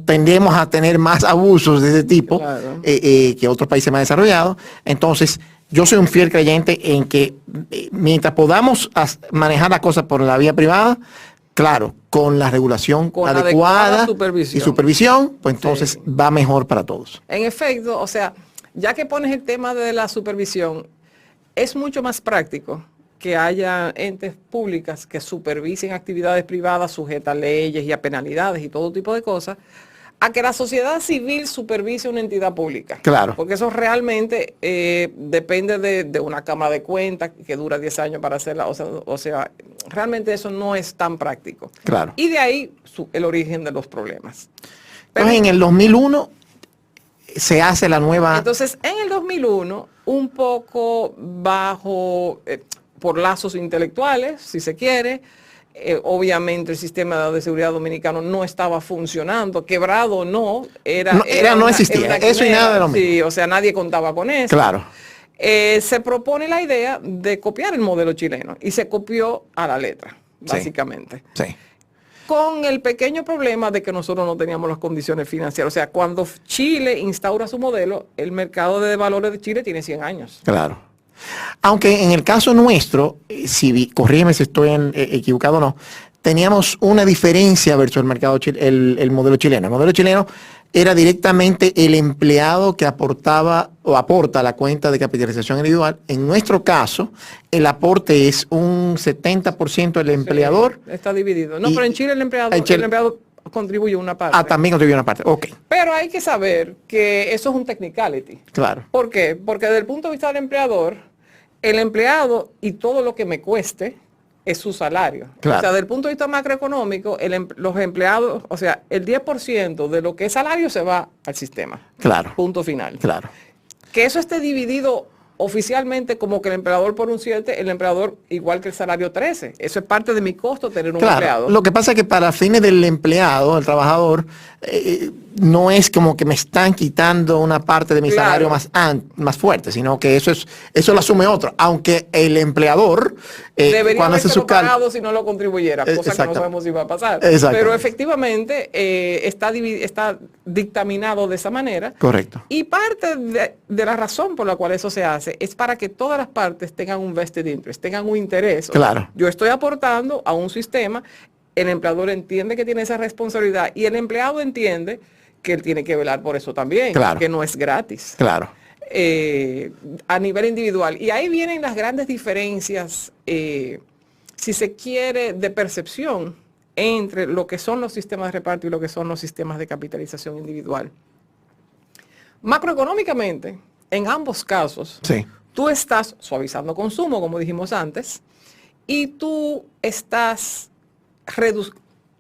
tendemos a tener más abusos de ese tipo, claro, que otros países más desarrollados. Entonces, yo soy un fiel creyente en que mientras podamos manejar las cosas por la vía privada, claro, con la regulación adecuada y supervisión, pues entonces sí, va mejor para todos. En efecto, o sea, ya que pones el tema de la supervisión, es mucho más práctico que haya entes públicas que supervisen actividades privadas sujetas a leyes y a penalidades y todo tipo de cosas, a que la sociedad civil supervise una entidad pública. Claro. Porque eso realmente depende de una Cámara de Cuentas que dura 10 años para hacerla. O sea, realmente eso no es tan práctico. Claro. Y de ahí el origen de los problemas. Pero entonces, en el 2001 se hace la nueva... Entonces, en el 2001, un poco bajo... por lazos intelectuales, si se quiere. Obviamente el sistema de seguridad dominicano no estaba funcionando, quebrado o no, no existía, eso y nada de lo mismo. Sí, o sea, nadie contaba con eso. Claro. Se propone la idea de copiar el modelo chileno, y se copió a la letra, básicamente. Sí. Con el pequeño problema de que nosotros no teníamos las condiciones financieras. O sea, cuando Chile instaura su modelo, el mercado de valores de Chile tiene 100 años. Claro. Aunque en el caso nuestro, corrígeme si estoy equivocado o no, teníamos una diferencia versus el mercado el modelo chileno. El modelo chileno era directamente el empleado que aportaba o aporta a la cuenta de capitalización individual. En nuestro caso, el aporte es un 70% del empleador. Sí, está dividido. No, pero en Chile el empleado contribuye una parte. También contribuye una parte. Ok. Pero hay que saber que eso es un technicality. Claro. ¿Por qué? Porque desde el punto de vista del empleador, el empleado y todo lo que me cueste es su salario. Claro. O sea, desde el punto de vista macroeconómico, los empleados, o sea, el 10% de lo que es salario se va al sistema. Claro. Punto final. Claro. Que eso esté dividido oficialmente como que el empleador por un 7, el empleador igual que el salario 13. Eso es parte de mi costo tener un empleado. Lo que pasa es que para fines del empleado, el trabajador, no es como que me están quitando una parte de mi salario más fuerte, sino que eso lo asume otro. Aunque el empleador, debería cuando hace su pagado si no lo contribuyera, cosa que no sabemos si va a pasar. Pero efectivamente está dictaminado de esa manera. Correcto. Y parte de la razón por la cual eso se hace es para que todas las partes tengan un vested interest, tengan un interés. Claro. O sea, yo estoy aportando a un sistema, el empleador entiende que tiene esa responsabilidad y el empleado entiende que él tiene que velar por eso también, claro, que no es gratis. Claro. A nivel individual. Y ahí vienen las grandes diferencias, si se quiere, de percepción entre lo que son los sistemas de reparto y lo que son los sistemas de capitalización individual. Macroeconómicamente, en ambos casos, sí, tú estás suavizando consumo, como dijimos antes, y tú estás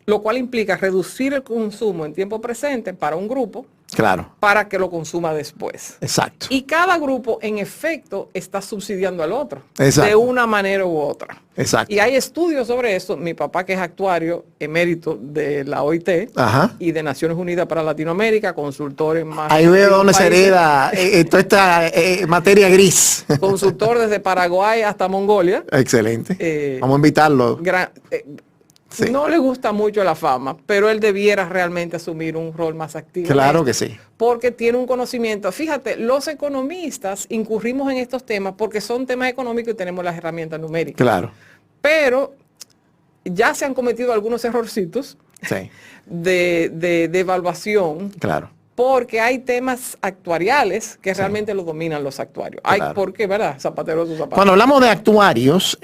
lo cual implica reducir el consumo en tiempo presente para un grupo, claro, para que lo consuma después. Exacto. Y cada grupo, en efecto, está subsidiando al otro. Exacto. De una manera u otra. Exacto. Y hay estudios sobre eso. Mi papá, que es actuario emérito de la OIT, ajá, y de Naciones Unidas para Latinoamérica, consultor en más... Ahí veo dónde se hereda toda esta materia gris. Consultor desde Paraguay hasta Mongolia. Excelente. Vamos a invitarlo. Sí. No le gusta mucho la fama, pero él debiera realmente asumir un rol más activo. Claro que sí. Porque tiene un conocimiento. Fíjate, los economistas incurrimos en estos temas porque son temas económicos y tenemos las herramientas numéricas. Claro. Pero ya se han cometido algunos errorcitos, sí, de evaluación. Claro. Porque hay temas actuariales que realmente lo dominan los actuarios. Claro. ¿Por qué, verdad? Zapatero a su zapato. Cuando hablamos de actuarios...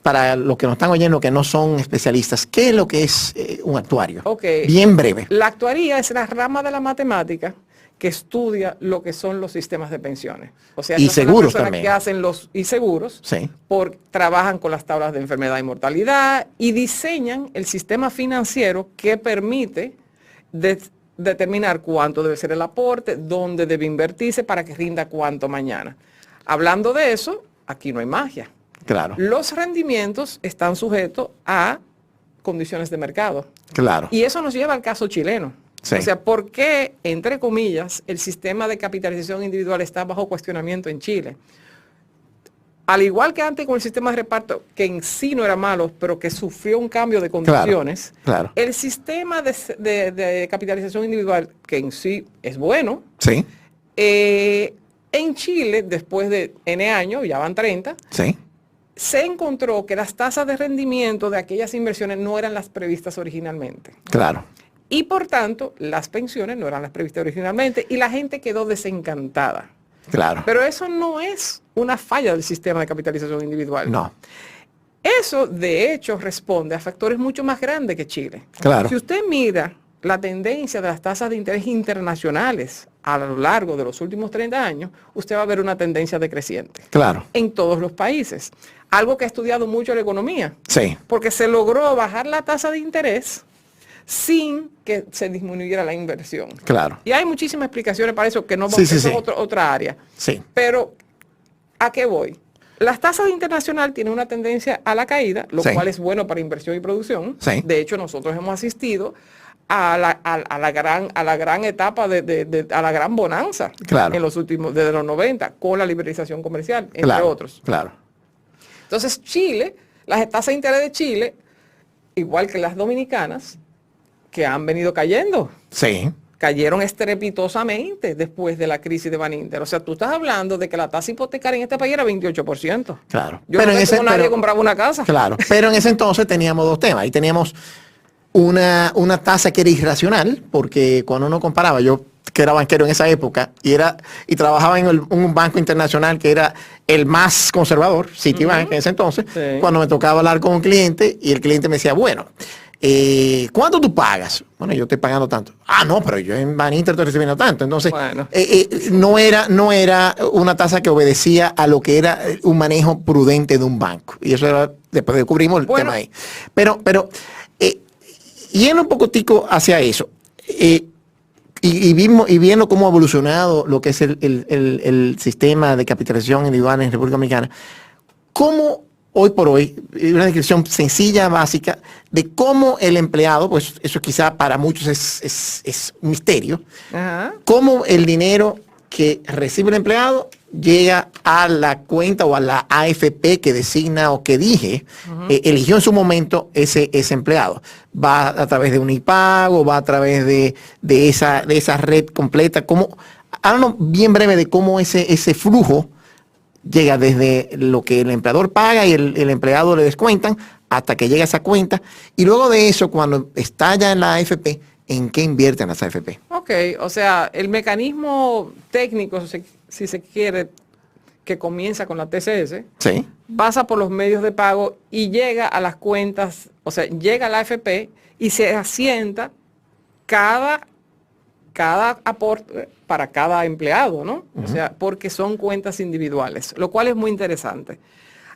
para los que nos están oyendo que no son especialistas, ¿qué es lo que es un actuario? Okay. Bien breve. La actuaría es la rama de la matemática que estudia lo que son los sistemas de pensiones. O sea, y seguros también. Que hacen y seguros, sí, trabajan con las tablas de enfermedad y mortalidad y diseñan el sistema financiero que permite determinar cuánto debe ser el aporte, dónde debe invertirse para que rinda cuánto mañana. Hablando de eso, aquí no hay magia. Claro. Los rendimientos están sujetos a condiciones de mercado. Claro. Y eso nos lleva al caso chileno. Sí. O sea, ¿por qué, entre comillas, el sistema de capitalización individual está bajo cuestionamiento en Chile? Al igual que antes con el sistema de reparto, que en sí no era malo, pero que sufrió un cambio de condiciones, claro, el sistema de capitalización individual, que en sí es bueno, sí, en Chile, después de N años, ya van 30, sí, se encontró que las tasas de rendimiento de aquellas inversiones no eran las previstas originalmente. Claro. Y por tanto, las pensiones no eran las previstas originalmente y la gente quedó desencantada. Claro. Pero eso no es una falla del sistema de capitalización individual. No. Eso, de hecho, responde a factores mucho más grandes que Chile. Claro. Si usted mira la tendencia de las tasas de interés internacionales a lo largo de los últimos 30 años, usted va a ver una tendencia decreciente. Claro. En todos los países. Algo que ha estudiado mucho la economía. Sí. Porque se logró bajar la tasa de interés sin que se disminuyera la inversión. Claro. Y hay muchísimas explicaciones para eso que no vamos a hacer otra área. Sí. Pero, ¿a qué voy? Las tasas internacional tienen una tendencia a la caída, lo cual es bueno para inversión y producción. Sí. De hecho, nosotros hemos asistido a la gran etapa a la gran bonanza, claro, en los últimos, desde los 90, con la liberalización comercial, entre claro, otros. Claro. Entonces, Chile, las tasas de interés de Chile, igual que las dominicanas, que han venido cayendo. Sí. cayeron estrepitosamente después de la crisis de Baninter. O sea, tú estás hablando de que la tasa hipotecaria en este país era 28%. Claro. Yo no sé cómo nadie compraba una casa. Claro, pero en ese entonces teníamos dos temas. Ahí teníamos una tasa que era irracional, porque cuando uno comparaba, yo que era banquero en esa época y trabajaba en un banco internacional que era el más conservador, Citibank, en ese entonces, cuando me tocaba hablar con un cliente y el cliente me decía, bueno, ¿cuánto tú pagas? Bueno, yo estoy pagando tanto. Ah, no, pero yo en Baninter estoy recibiendo tanto. Entonces, bueno, no era una tasa que obedecía a lo que era un manejo prudente de un banco. Y eso era, después descubrimos el tema ahí. Pero yendo un poquitico hacia eso, y viendo cómo ha evolucionado lo que es el sistema de capitalización individual en República Dominicana, ¿cómo hoy por hoy, una descripción sencilla, básica, de cómo el empleado, pues eso quizá para muchos es un misterio, cómo el dinero que recibe el empleado llega a la cuenta o a la AFP que designa o que eligió en su momento ese empleado? Va a través de un iPago, va a través de esa red completa. Háblanos bien breve de cómo ese flujo llega desde lo que el empleador paga y el empleado le descuentan hasta que llega a esa cuenta. Y luego de eso, cuando está ya en la AFP, ¿en qué invierten las AFP? Ok, o sea, el mecanismo técnico, si se quiere, que comienza con la TCS, sí, pasa por los medios de pago y llega a las cuentas, o sea, llega a la AFP y se asienta cada aporte para cada empleado, ¿no? O sea, porque son cuentas individuales, lo cual es muy interesante.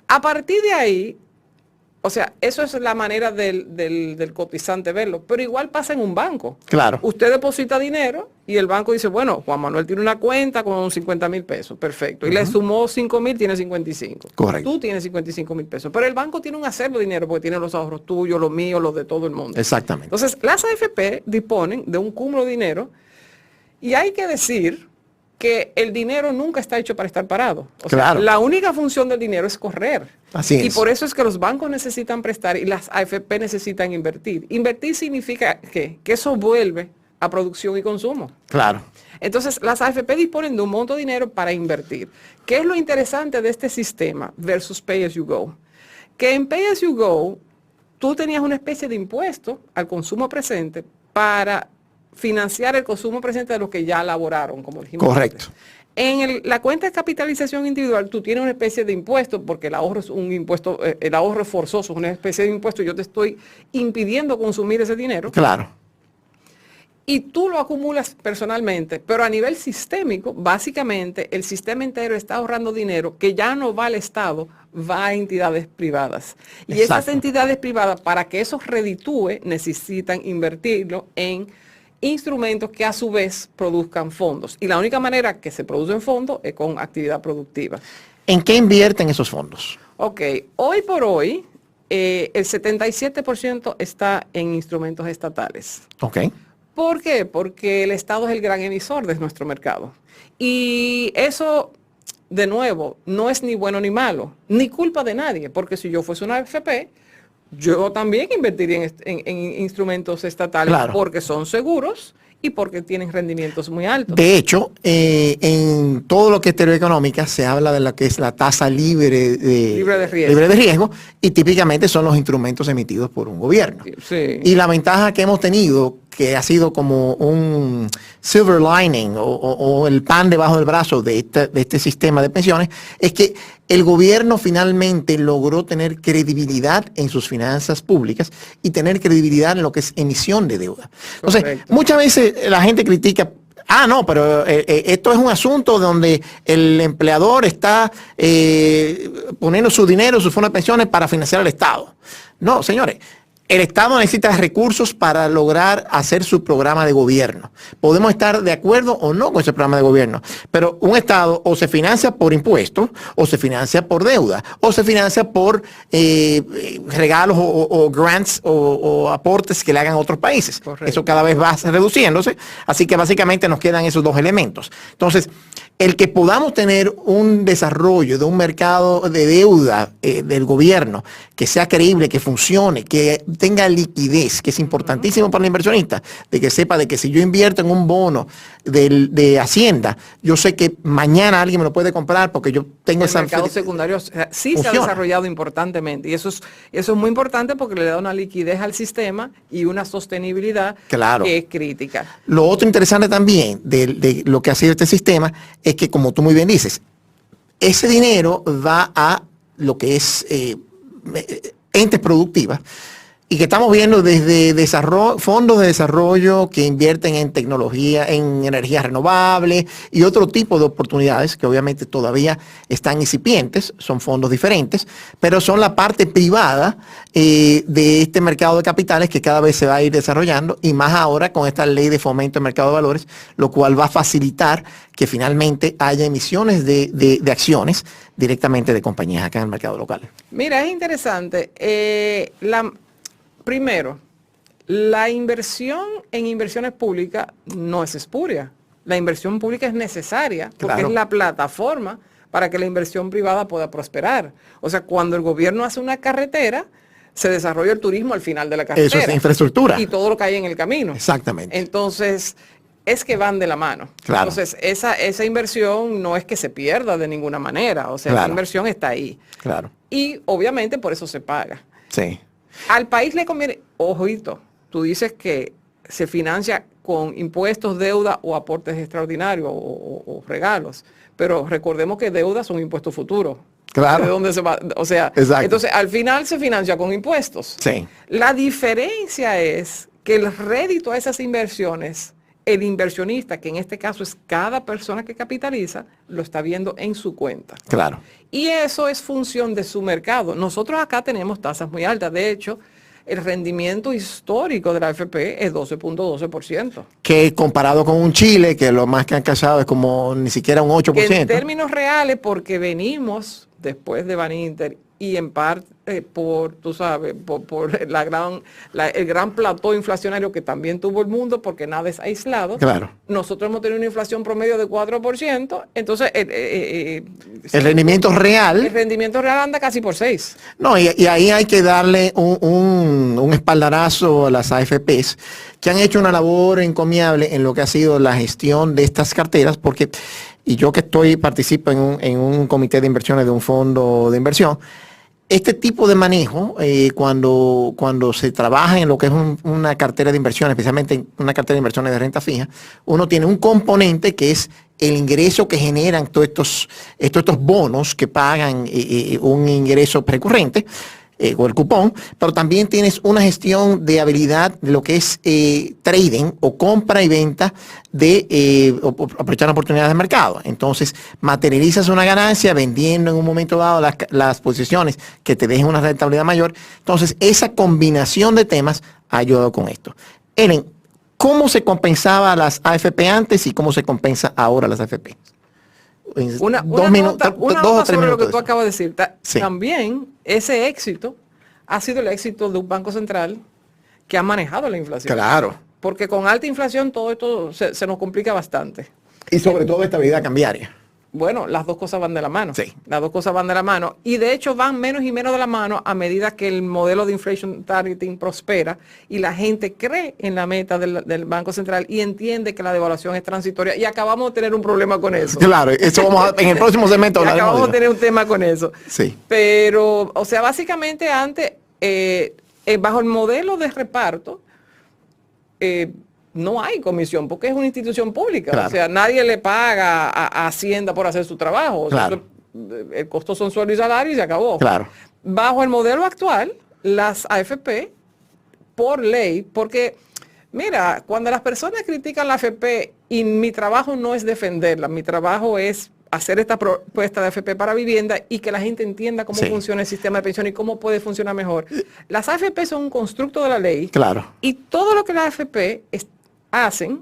A partir de ahí, o sea, eso es la manera del cotizante verlo, pero igual pasa en un banco. Claro. Usted deposita dinero y el banco dice, bueno, Juan Manuel tiene una cuenta con 50,000 pesos, perfecto. Y le sumó 5,000, tiene 55. Correcto. Tú tienes 55,000 pesos, pero el banco tiene un acervo de dinero porque tiene los ahorros tuyos, los míos, los de todo el mundo. Exactamente. Entonces, las AFP disponen de un cúmulo de dinero y hay que decir que el dinero nunca está hecho para estar parado. O sea, la única función del dinero es correr. Así es. Y por eso es que los bancos necesitan prestar y las AFP necesitan invertir. Invertir significa que eso vuelve a producción y consumo. Claro. Entonces, las AFP disponen de un monto de dinero para invertir. ¿Qué es lo interesante de este sistema versus Pay As You Go? Que en Pay As You Go, tú tenías una especie de impuesto al consumo presente para financiar el consumo presente de los que ya elaboraron, como dijimos. Correcto. Antes. En la cuenta de capitalización individual, tú tienes una especie de impuesto, porque el ahorro es un impuesto, el ahorro es forzoso, es una especie de impuesto, yo te estoy impidiendo consumir ese dinero. Claro. Y tú lo acumulas personalmente, pero a nivel sistémico, básicamente, el sistema entero está ahorrando dinero que ya no va al Estado, va a entidades privadas. Y Exacto. Esas entidades privadas, para que eso reditúe, necesitan invertirlo en instrumentos que a su vez produzcan fondos. Y la única manera que se producen fondos es con actividad productiva. ¿En qué invierten esos fondos? Ok, hoy por hoy, el 77% está en instrumentos estatales. Ok. ¿Por qué? Porque el Estado es el gran emisor de nuestro mercado. Y eso, de nuevo, no es ni bueno ni malo, ni culpa de nadie, porque si yo fuese una AFP, yo también invertiría en instrumentos estatales, claro, porque son seguros y porque tienen rendimientos muy altos. De hecho, en todo lo que es teoría económica se habla de lo que es la tasa libre de riesgo, y típicamente son los instrumentos emitidos por un gobierno. Sí. Y la ventaja que hemos tenido, que ha sido como un silver lining o el pan debajo del brazo de este sistema de pensiones, es que el gobierno finalmente logró tener credibilidad en sus finanzas públicas y tener credibilidad en lo que es emisión de deuda. Entonces, muchas veces la gente critica, no, pero esto es un asunto donde el empleador está poniendo su dinero, sus fondos de pensiones para financiar al Estado. No, señores. El Estado necesita recursos para lograr hacer su programa de gobierno. Podemos estar de acuerdo o no con ese programa de gobierno, pero un Estado o se financia por impuestos, o se financia por deuda, o se financia por regalos o grants o aportes que le hagan otros países. Correcto. Eso cada vez va reduciéndose, así que básicamente nos quedan esos dos elementos. Entonces, el que podamos tener un desarrollo de un mercado de deuda del gobierno que sea creíble, que funcione, que tenga liquidez, que es importantísimo para el inversionista, de que sepa de que si yo invierto en un bono de Hacienda, yo sé que mañana alguien me lo puede comprar porque yo tengo el mercado secundario sí se ha desarrollado importantemente y eso es muy importante porque le da una liquidez al sistema y una sostenibilidad que es crítica. Lo otro interesante también de lo que ha sido este sistema es que, como tú muy bien dices, ese dinero va a lo que es entes productivas y que estamos viendo desde fondos de desarrollo que invierten en tecnología, en energías renovables y otro tipo de oportunidades que obviamente todavía están incipientes, son fondos diferentes, pero son la parte privada de este mercado de capitales que cada vez se va a ir desarrollando y más ahora con esta ley de fomento del mercado de valores, lo cual va a facilitar que finalmente haya emisiones de acciones directamente de compañías acá en el mercado local. Mira, es interesante. Primero, la inversión en inversiones públicas no es espuria. La inversión pública es necesaria porque es la plataforma para que la inversión privada pueda prosperar. O sea, cuando el gobierno hace una carretera, se desarrolla el turismo al final de la carretera. Eso es infraestructura. Y todo lo que hay en el camino. Exactamente. Entonces, es que van de la mano. Claro. Entonces, esa inversión no es que se pierda de ninguna manera. O sea, la inversión está ahí. Claro. Y obviamente por eso se paga. Sí. Al país le conviene, ojito, tú dices que se financia con impuestos, deuda o aportes extraordinarios o regalos, pero recordemos que deudas son impuestos futuros. Claro. ¿De dónde se va? O sea, exacto. Entonces al final se financia con impuestos. Sí. La diferencia es que el rédito a esas inversiones, el inversionista, que en este caso es cada persona que capitaliza, lo está viendo en su cuenta. Claro. Y eso es función de su mercado. Nosotros acá tenemos tasas muy altas. De hecho, el rendimiento histórico de la AFP es 12.12%. Que comparado con un Chile, que lo más que han cachado es como ni siquiera un 8%. Que en términos reales, porque venimos después de Baninter y en parte por, tú sabes, por el gran plató inflacionario que también tuvo el mundo, porque nada es aislado. Claro. Nosotros hemos tenido una inflación promedio de 4%, entonces el rendimiento real. El rendimiento real anda casi por 6. No, y ahí hay que darle un espaldarazo a las AFPs, que han hecho una labor encomiable en lo que ha sido la gestión de estas carteras, porque, y yo que participo en un comité de inversiones de un fondo de inversión, este tipo de manejo, cuando se trabaja en lo que es una cartera de inversiones, especialmente en una cartera de inversiones de renta fija, uno tiene un componente que es el ingreso que generan todos estos bonos que pagan un ingreso recurrente, o el cupón, pero también tienes una gestión de habilidad de lo que es trading o compra y venta de aprovechar oportunidades de mercado. Entonces, materializas una ganancia vendiendo en un momento dado las posiciones que te dejen una rentabilidad mayor. Entonces, esa combinación de temas ha ayudado con esto. Ellen, ¿cómo se compensaba a las AFP antes y cómo se compensa ahora a las AFP? Una nota sobre lo que tú acabas de decir. Sí. También ese éxito ha sido el éxito de un banco central que ha manejado la inflación. Claro. Porque con alta inflación todo esto se nos complica bastante. Y sobre todo estabilidad cambiaria. Bueno, las dos cosas van de la mano. Sí. Las dos cosas van de la mano. Y de hecho van menos y menos de la mano a medida que el modelo de inflation targeting prospera y la gente cree en la meta del Banco Central y entiende que la devaluación es transitoria. Y acabamos de tener un problema con eso. Claro, eso vamos en el próximo segmento hablaremos. Acabamos de tener un tema con eso. Sí. Pero, o sea, básicamente antes, bajo el modelo de reparto, no hay comisión porque es una institución pública. Claro. O sea, nadie le paga a Hacienda por hacer su trabajo. O sea, el costo son sueldo y salario y se acabó. Claro. Bajo el modelo actual, las AFP, por ley, porque, mira, cuando las personas critican la AFP y mi trabajo no es defenderla, mi trabajo es hacer esta propuesta de AFP para vivienda y que la gente entienda cómo funciona el sistema de pensión y cómo puede funcionar mejor. Las AFP son un constructo de la ley. Claro. Y todo lo que las AFP hacen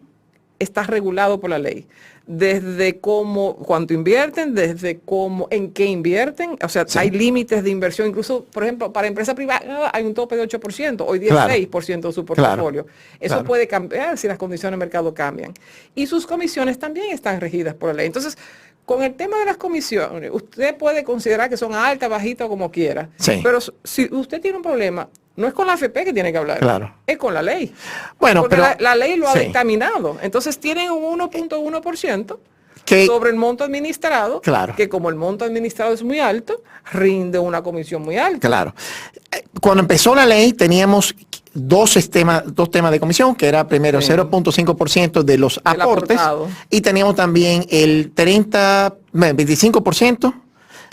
está regulado por la ley. Desde cómo, cuánto invierten, desde cómo, en qué invierten. O sea, hay límites de inversión. Incluso, por ejemplo, para empresa privada hay un tope de 8%, hoy 16% de su portafolio. Eso puede cambiar si las condiciones de mercado cambian. Y sus comisiones también están regidas por la ley. Entonces, Con el tema de las comisiones, usted puede considerar que son altas, bajitas, como quiera. Sí. Pero si usted tiene un problema, no es con la AFP que tiene que hablar, Claro. es con la ley. Bueno, porque pero la ley lo ha sí. dictaminado. Entonces tienen un 1.1% Que- sobre el monto administrado, Claro. que como el monto administrado es muy alto, rinde una comisión muy alta. Claro. Cuando empezó la ley teníamos dos temas de comisión, que era primero Sí. 0.5% de los Del aportes aportado. y teníamos también el 25%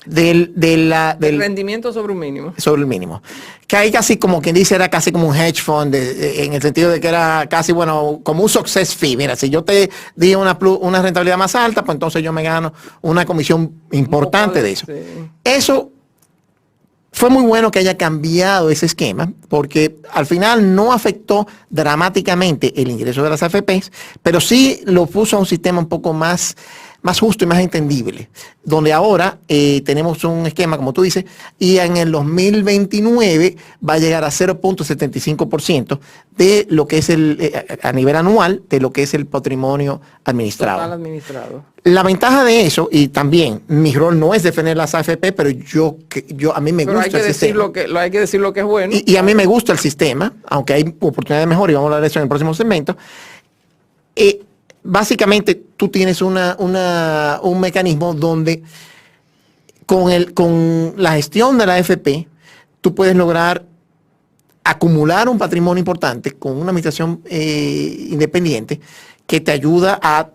del El rendimiento sobre un mínimo. sobre el mínimo. Que ahí casi como quien dice era casi como un hedge fund en el sentido de que era casi, bueno, como un success fee. Mira, si yo te di una rentabilidad más alta, pues entonces yo me gano una comisión importante de eso. Sí. Eso fue muy bueno que haya cambiado ese esquema porque al final no afectó dramáticamente el ingreso de las AFPs, pero sí lo puso a un sistema un poco más justo y más entendible, donde ahora tenemos un esquema, como tú dices, y en el 2029 va a llegar a 0.75% de lo que es a nivel anual, de lo que es el patrimonio administrado. Total administrado. La ventaja de eso, y también mi rol no es defender las AFP, pero a mí me Pero hay gusta que el decir sistema. hay que decir lo que es bueno. Y a mí me gusta el sistema, aunque hay oportunidad de mejora, y vamos a hablar de eso en el próximo segmento. Básicamente, tú tienes un mecanismo donde con la gestión de la AFP, tú puedes lograr acumular un patrimonio importante con una administración independiente que te ayuda a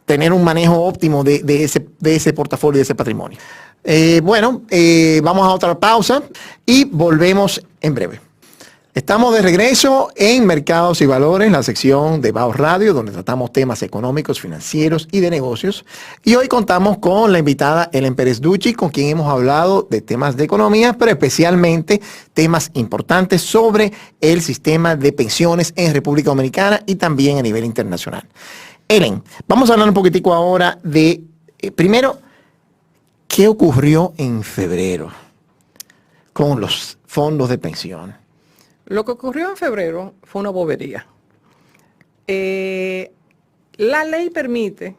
tener un manejo óptimo de ese portafolio, de ese patrimonio. Vamos a otra pausa y volvemos en breve. Estamos de regreso en Mercados y Valores, la sección de Baos Radio, donde tratamos temas económicos, financieros y de negocios. Y hoy contamos con la invitada Ellen Pérez Ducci, con quien hemos hablado de temas de economía, pero especialmente temas importantes sobre el sistema de pensiones en República Dominicana y también a nivel internacional. Ellen, vamos a hablar un poquitico ahora de, primero, ¿qué ocurrió en febrero con los fondos de pensión? Lo que ocurrió en febrero fue una bobería. La ley permite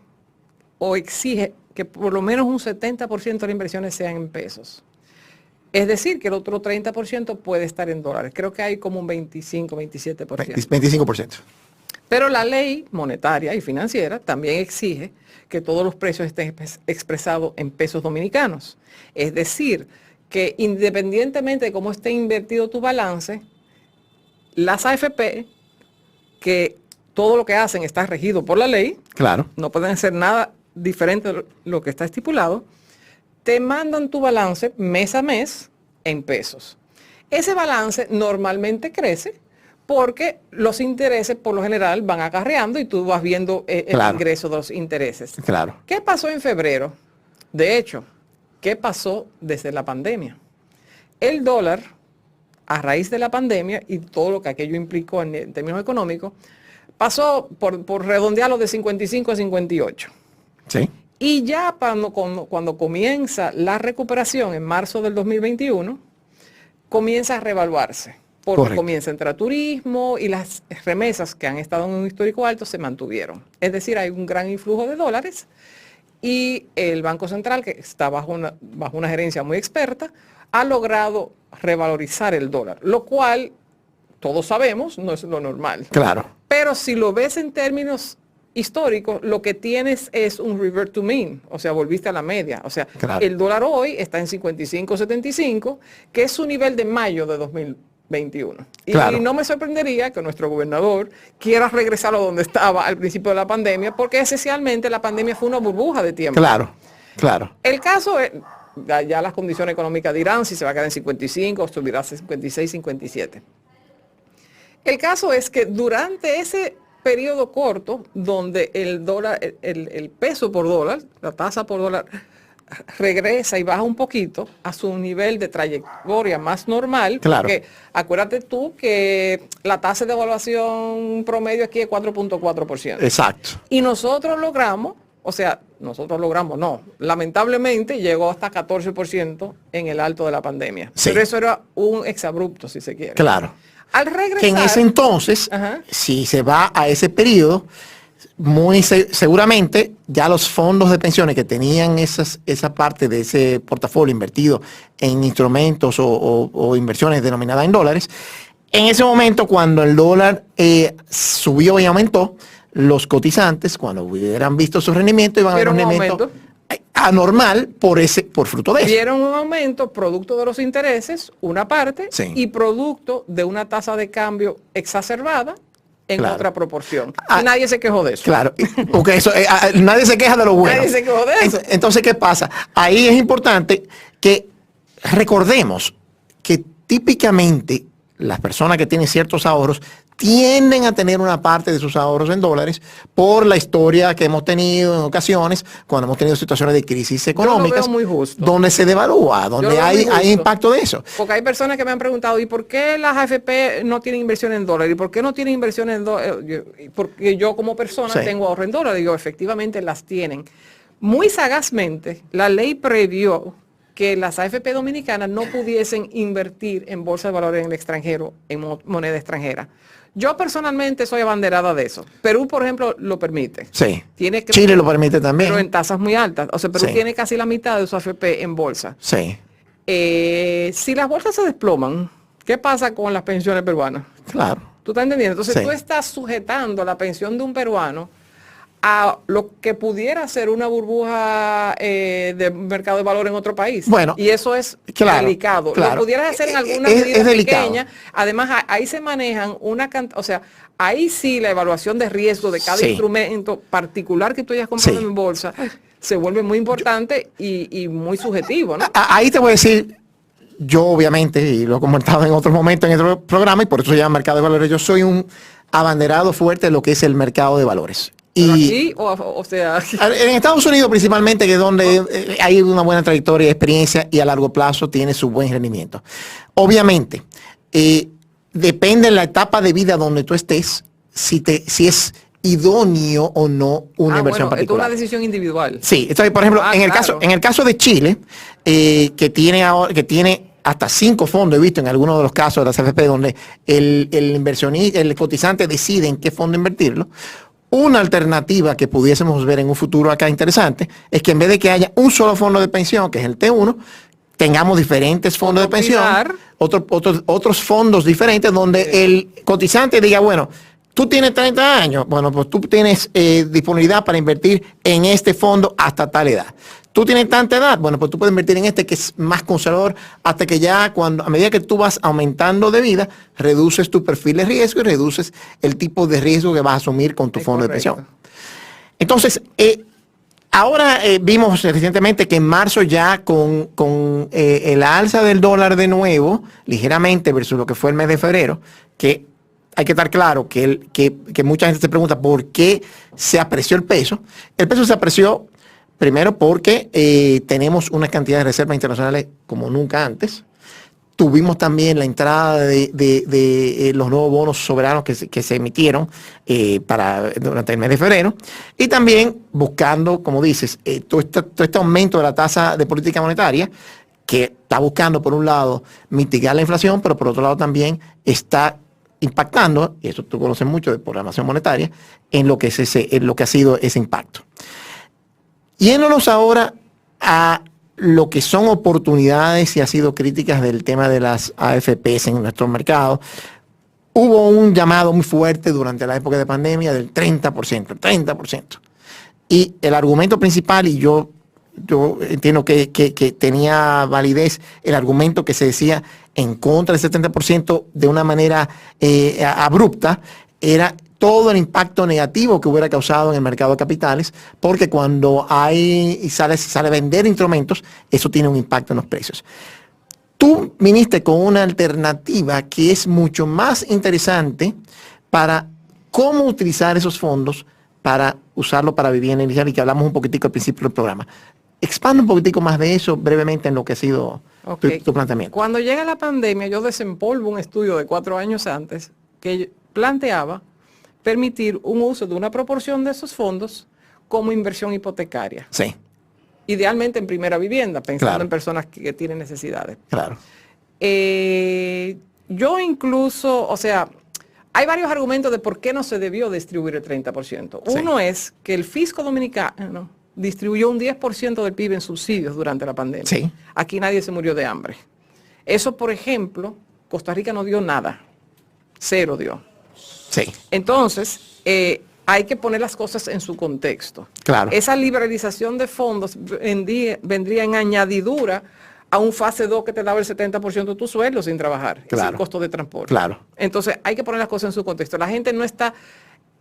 o exige que por lo menos un 70% de las inversiones sean en pesos. Es decir, que el otro 30% puede estar en dólares. Creo que hay como un 25, 27%. 25%. Pero la ley monetaria y financiera también exige que todos los precios estén expresados en pesos dominicanos. Es decir, que independientemente de cómo esté invertido tu balance, las AFP, que todo lo que hacen está regido por la ley, Claro. no pueden hacer nada diferente de lo que está estipulado, te mandan tu balance mes a mes en pesos. Ese balance normalmente crece porque los intereses por lo general van acarreando y tú vas viendo el Claro. ingreso de los intereses. Claro. ¿Qué pasó en febrero? De hecho, ¿qué pasó desde la pandemia? El dólar, a raíz de la pandemia y todo lo que aquello implicó en términos económicos, pasó por redondearlo de 55 a 58. Sí. Y ya cuando comienza la recuperación en marzo del 2021, comienza a revaluarse. Porque Correcto. comienza a entrar turismo y las remesas que han estado en un histórico alto se mantuvieron. Es decir, hay un gran influjo de dólares y el Banco Central, que está bajo una gerencia muy experta, ha logrado revalorizar el dólar, lo cual todos sabemos no es lo normal. Claro. Pero si lo ves en términos históricos, lo que tienes es un revert to mean, o sea, volviste a la media. O sea, Claro. el dólar hoy está en 55.75, que es su nivel de mayo de 2021. Claro. Y no me sorprendería que nuestro gobernador quiera regresar a donde estaba al principio de la pandemia, porque esencialmente la pandemia fue una burbuja de tiempo. Claro. Claro. El caso es, ya las condiciones económicas dirán si se va a quedar en 55 o subirá a 56, 57. El caso es que durante ese periodo corto, donde el dólar, el peso por dólar, la tasa por dólar, regresa y baja un poquito a su nivel de trayectoria más normal, Claro. porque acuérdate tú que la tasa de evaluación promedio aquí es 4.4%. Exacto. Y nosotros logramos, no, lamentablemente llegó hasta 14% en el alto de la pandemia. Sí. Pero eso era un exabrupto, si se quiere. Claro. Al regresar, Que en ese entonces, Ajá. si se va a ese periodo, seguramente ya los fondos de pensiones que tenían esa parte de ese portafolio invertido en instrumentos o inversiones denominadas en dólares, en ese momento cuando el dólar subió y aumentó, los cotizantes, cuando hubieran visto su rendimiento, iban a ver un rendimiento anormal por fruto de eso. Vieron un aumento producto de los intereses, una parte, Sí. y producto de una tasa de cambio exacerbada en Claro. otra proporción. Y nadie se quejó de eso. Claro, porque eso, nadie se queja de lo bueno. Nadie se quejó de eso. Entonces, ¿qué pasa? Ahí es importante que recordemos que típicamente las personas que tienen ciertos ahorros tienden a tener una parte de sus ahorros en dólares por la historia que hemos tenido en ocasiones cuando hemos tenido situaciones de crisis económicas, muy justo. donde se devalúa, donde hay impacto de eso. Porque hay personas que me han preguntado, ¿y por qué las AFP no tienen inversión en dólares? ¿Y por qué no tienen inversión en dólares? Porque yo como persona Sí. tengo ahorro en dólares. Digo, efectivamente las tienen. Muy sagazmente, la ley previó que las AFP dominicanas no pudiesen invertir en bolsa de valores en el extranjero, en moneda extranjera. Yo personalmente soy abanderada de eso. Perú, por ejemplo, lo permite. Sí. Tiene que, Chile lo permite también. pero en tasas muy altas. O sea, Perú Sí. tiene casi la mitad de su AFP en bolsa. Sí, Si las bolsas se desploman, ¿qué pasa con las pensiones peruanas? claro. ¿Tú estás entendiendo? Entonces Sí. tú estás sujetando la pensión de un peruano a lo que pudiera ser una burbuja de mercado de valor en otro país. Bueno, y eso es claro, delicado. claro. Lo pudieras hacer en algunas Es medidas delicado. pequeñas. Además, ahí se manejan una cantidad, o sea, ahí sí la evaluación de riesgo de cada Sí. instrumento particular que tú hayas comprado Sí. en bolsa se vuelve muy importante y muy subjetivo, ¿no? Ahí te voy a decir, yo obviamente, y lo he comentado en otros momentos en otro programa, y por eso se llama mercado de valores, yo soy un abanderado fuerte de lo que es el mercado de valores. Pero Y aquí, o sea, en Estados Unidos principalmente, que es donde hay una buena trayectoria y experiencia y a largo plazo tiene su buen rendimiento. Obviamente, depende de la etapa de vida donde tú estés, si es idóneo o no una inversión bueno, esto es particular. una decisión individual. Sí, entonces, por ejemplo, Claro. en el caso de Chile, que tiene hasta 5 fondos, he visto en algunos de los casos de las AFP donde el inversionista, el cotizante decide en qué fondo invertirlo. Una alternativa que pudiésemos ver en un futuro acá interesante es que en vez de que haya un solo fondo de pensión, que es el T1, tengamos diferentes fondos de pensión, otros fondos diferentes donde el cotizante diga, bueno, tú tienes 30 años, bueno, pues tú tienes disponibilidad para invertir en este fondo hasta tal edad. Tú tienes tanta edad, bueno, pues tú puedes invertir en este que es más conservador hasta que ya a medida que tú vas aumentando de vida, reduces tu perfil de riesgo y reduces el tipo de riesgo que vas a asumir con tu fondo de pensión. Entonces, ahora vimos recientemente que en marzo ya con el alza del dólar de nuevo, ligeramente versus lo que fue el mes de febrero, que hay que estar claro que mucha gente se pregunta por qué se apreció el peso. El peso se apreció primero porque tenemos una cantidad de reservas internacionales como nunca antes. Tuvimos también la entrada de los nuevos bonos soberanos que se emitieron durante el mes de febrero. Y también buscando, como dices, todo este aumento de la tasa de política monetaria, que está buscando, por un lado, mitigar la inflación, pero por otro lado también está impactando, y eso tú conoces mucho de programación monetaria, en lo que ha sido ese impacto. Yéndonos ahora a lo que son oportunidades y ha sido críticas del tema de las AFPs en nuestro mercado, hubo un llamado muy fuerte durante la época de pandemia del 30%. Y el argumento principal, y yo entiendo que tenía validez, el argumento que se decía en contra del 70% de una manera abrupta, era todo el impacto negativo que hubiera causado en el mercado de capitales, porque cuando sale a vender instrumentos, eso tiene un impacto en los precios. Tú viniste con una alternativa que es mucho más interesante para cómo utilizar esos fondos para usarlo para vivienda inicial, y que hablamos un poquitico al principio del programa. Expande un poquitico más de eso brevemente en lo que ha sido tu planteamiento. Cuando llega la pandemia, yo desempolvo un estudio de 4 años antes que planteaba permitir un uso de una proporción de esos fondos como inversión hipotecaria. Sí. Idealmente en primera vivienda, pensando Claro. en personas que tienen necesidades. Claro. Yo incluso, o sea, hay varios argumentos de por qué no se debió distribuir el 30%. Sí. Uno es que el fisco dominicano distribuyó un 10% del PIB en subsidios durante la pandemia. Sí. Aquí nadie se murió de hambre. Eso, por ejemplo, Costa Rica no dio nada. 0 dio. Sí. Entonces, hay que poner las cosas en su contexto. Claro. Esa liberalización de fondos vendría en añadidura a un fase 2 que te daba el 70% de tu sueldo sin trabajar, Claro. sin costo de transporte. Claro. Entonces, hay que poner las cosas en su contexto. La gente no está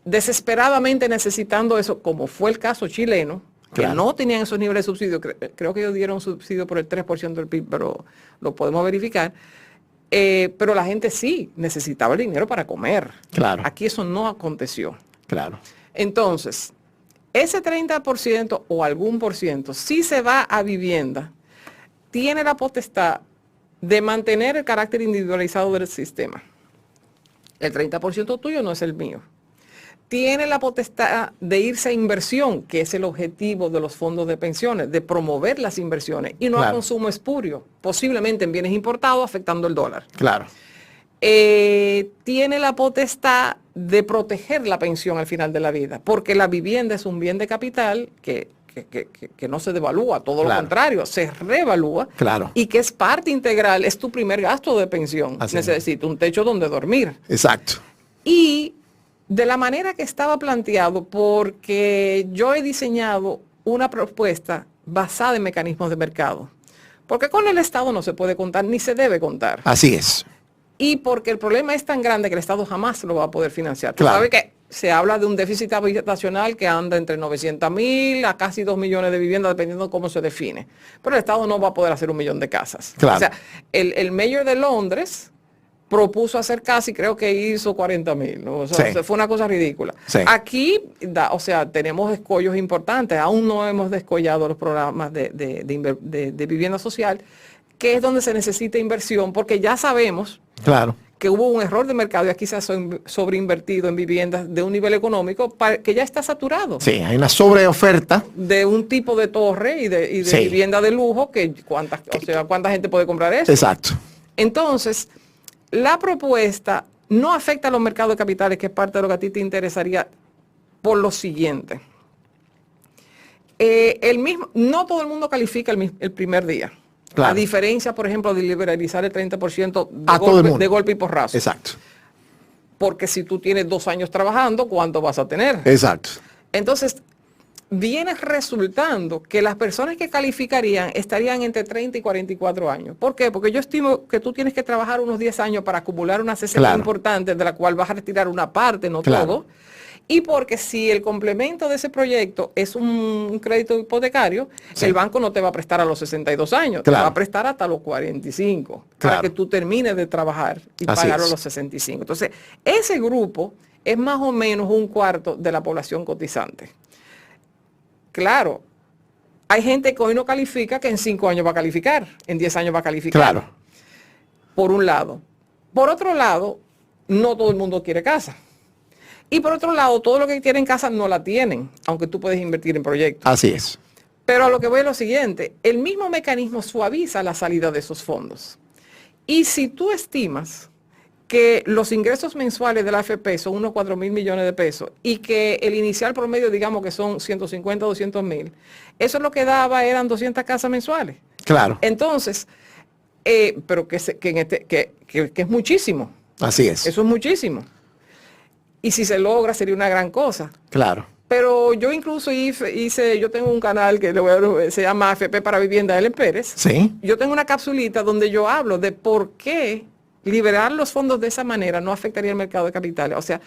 desesperadamente necesitando eso, como fue el caso chileno, Claro. que no tenían esos niveles de subsidio. Creo que ellos dieron subsidio por el 3% del PIB, pero lo podemos verificar. Pero la gente sí necesitaba el dinero para comer. Claro. Aquí eso no aconteció. Claro. Entonces, ese 30% o algún por ciento, si se va a vivienda, tiene la potestad de mantener el carácter individualizado del sistema. El 30% tuyo no es el mío. Tiene la potestad de irse a inversión, que es el objetivo de los fondos de pensiones, de promover las inversiones y no a Claro. consumo espurio, posiblemente en bienes importados afectando el dólar. Claro. Tiene la potestad de proteger la pensión al final de la vida, porque la vivienda es un bien de capital que no se devalúa, todo Claro. lo contrario, se revalúa Claro. y que es parte integral, es tu primer gasto de pensión. Así Necesito un techo donde dormir. Exacto. Y de la manera que estaba planteado, porque yo he diseñado una propuesta basada en mecanismos de mercado, porque con el Estado no se puede contar ni se debe contar. Así es. Y porque el problema es tan grande que el Estado jamás lo va a poder financiar. Tú Claro. sabes que se habla de un déficit habitacional que anda entre 900,000 a casi 2 millones de viviendas, dependiendo de cómo se define. Pero el Estado no va a poder hacer 1 millón de casas. Claro. O sea, el mayor de Londres propuso hacer casi, creo que hizo 40,000, ¿no? O sea, Sí. fue una cosa ridícula. Sí. Aquí, o sea, tenemos escollos importantes. Aún no hemos descollado los programas de vivienda social, que es donde se necesita inversión, porque ya sabemos Claro. que hubo un error de mercado y aquí se ha sobreinvertido en viviendas de un nivel económico que ya está saturado. Sí, hay una sobreoferta. De un tipo de torre y de Sí. vivienda de lujo que ¿cuánta gente puede comprar eso? Exacto. Entonces, la propuesta no afecta a los mercados de capitales, que es parte de lo que a ti te interesaría, por lo siguiente. No todo el mundo califica el primer día. Claro. A diferencia, por ejemplo, de liberalizar el 30% A todo el mundo. de golpe y porrazo. Exacto. Porque si tú tienes 2 años trabajando, ¿cuánto vas a tener? Exacto. Entonces, viene resultando que las personas que calificarían estarían entre 30 y 44 años. ¿Por qué? Porque yo estimo que tú tienes que trabajar unos 10 años para acumular una CCT Claro. importante, de la cual vas a retirar una parte, no Claro. todo. Y porque si el complemento de ese proyecto es un crédito hipotecario, Sí. el banco no te va a prestar a los 62 años, te Claro. va a prestar hasta los 45, Claro. para que tú termines de trabajar y Así pagarlo a es. los 65. Entonces, ese grupo es más o menos 1/4 de la población cotizante. Claro, hay gente que hoy no califica que en 5 años va a calificar, en 10 años va a calificar. Claro. Por un lado. Por otro lado, no todo el mundo quiere casa. Y por otro lado, todo lo que tienen casa no la tienen, aunque tú puedes invertir en proyectos. Así es. Pero a lo que voy es lo siguiente, el mismo mecanismo suaviza la salida de esos fondos. Y si tú estimas que los ingresos mensuales de la AFP son unos 4,000 millones de pesos y que el inicial promedio, digamos que son 150, 200,000, eso lo que daba eran 200 casas mensuales. Claro. Entonces, pero que es muchísimo. Así es. Eso es muchísimo. Y si se logra sería una gran cosa. Claro. Pero yo incluso yo tengo un canal que se llama AFP para Vivienda Ellen Pérez. Sí. Yo tengo una capsulita donde yo hablo de por qué liberar los fondos de esa manera no afectaría el mercado de capitales. O sea,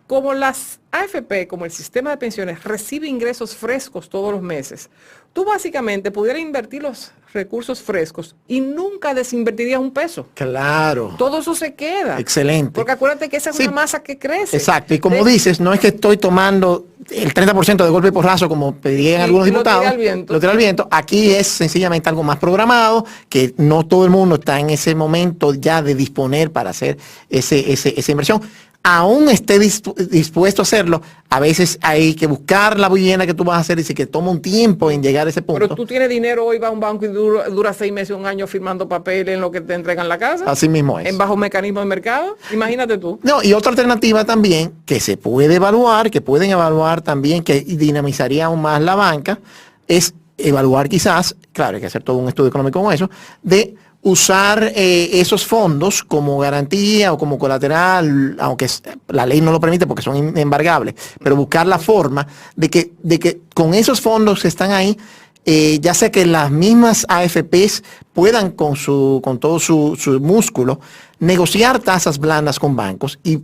como las AFP, como el sistema de pensiones, recibe ingresos frescos todos los meses, tú básicamente pudieras invertir los recursos frescos y nunca desinvertirías un peso. Claro. Todo eso se queda. Excelente. Porque acuérdate que esa es Sí. una masa que crece. Exacto. Y como dices, no es que estoy tomando el 30% de golpe y porrazo como pedirían Y algunos lo tiré diputados. al viento. Lo tiré al viento. Aquí es sencillamente algo más programado, que no todo el mundo está en ese momento ya de disponer para hacer esa inversión. aún esté dispuesto a hacerlo, a veces hay que buscar la vivienda que tú vas a hacer y sí que toma un tiempo en llegar a ese punto. Pero tú tienes dinero, hoy va a un banco y dura 6 meses, un año firmando papeles en lo que te entregan la casa. Así mismo es. En bajo mecanismo de mercado. Imagínate tú. No, y otra alternativa también que se puede evaluar, que pueden evaluar también, que dinamizaría aún más la banca, es evaluar quizás, claro, hay que hacer todo un estudio económico con eso, de usar esos fondos como garantía o como colateral, aunque la ley no lo permite porque son embargables, pero buscar la forma de que con esos fondos que están ahí, ya sea que las mismas AFPs puedan con todo su músculo negociar tasas blandas con bancos y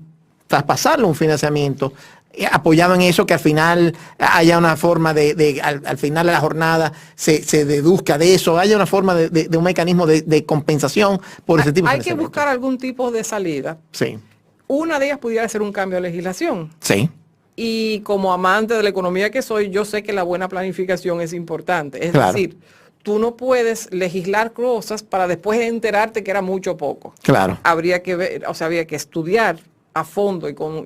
traspasarle un financiamiento apoyado en eso, que al final haya una forma al final de la jornada se deduzca de eso, haya una forma de un mecanismo de compensación por ese tipo de Hay que buscar algún tipo de salida. Sí. Una de ellas pudiera ser un cambio de legislación. Sí. Y como amante de la economía que soy, yo sé que la buena planificación es importante. Es decir, tú no puedes legislar cosas para después enterarte que era mucho o poco. Claro. Habría que ver, habría que estudiar a fondo y con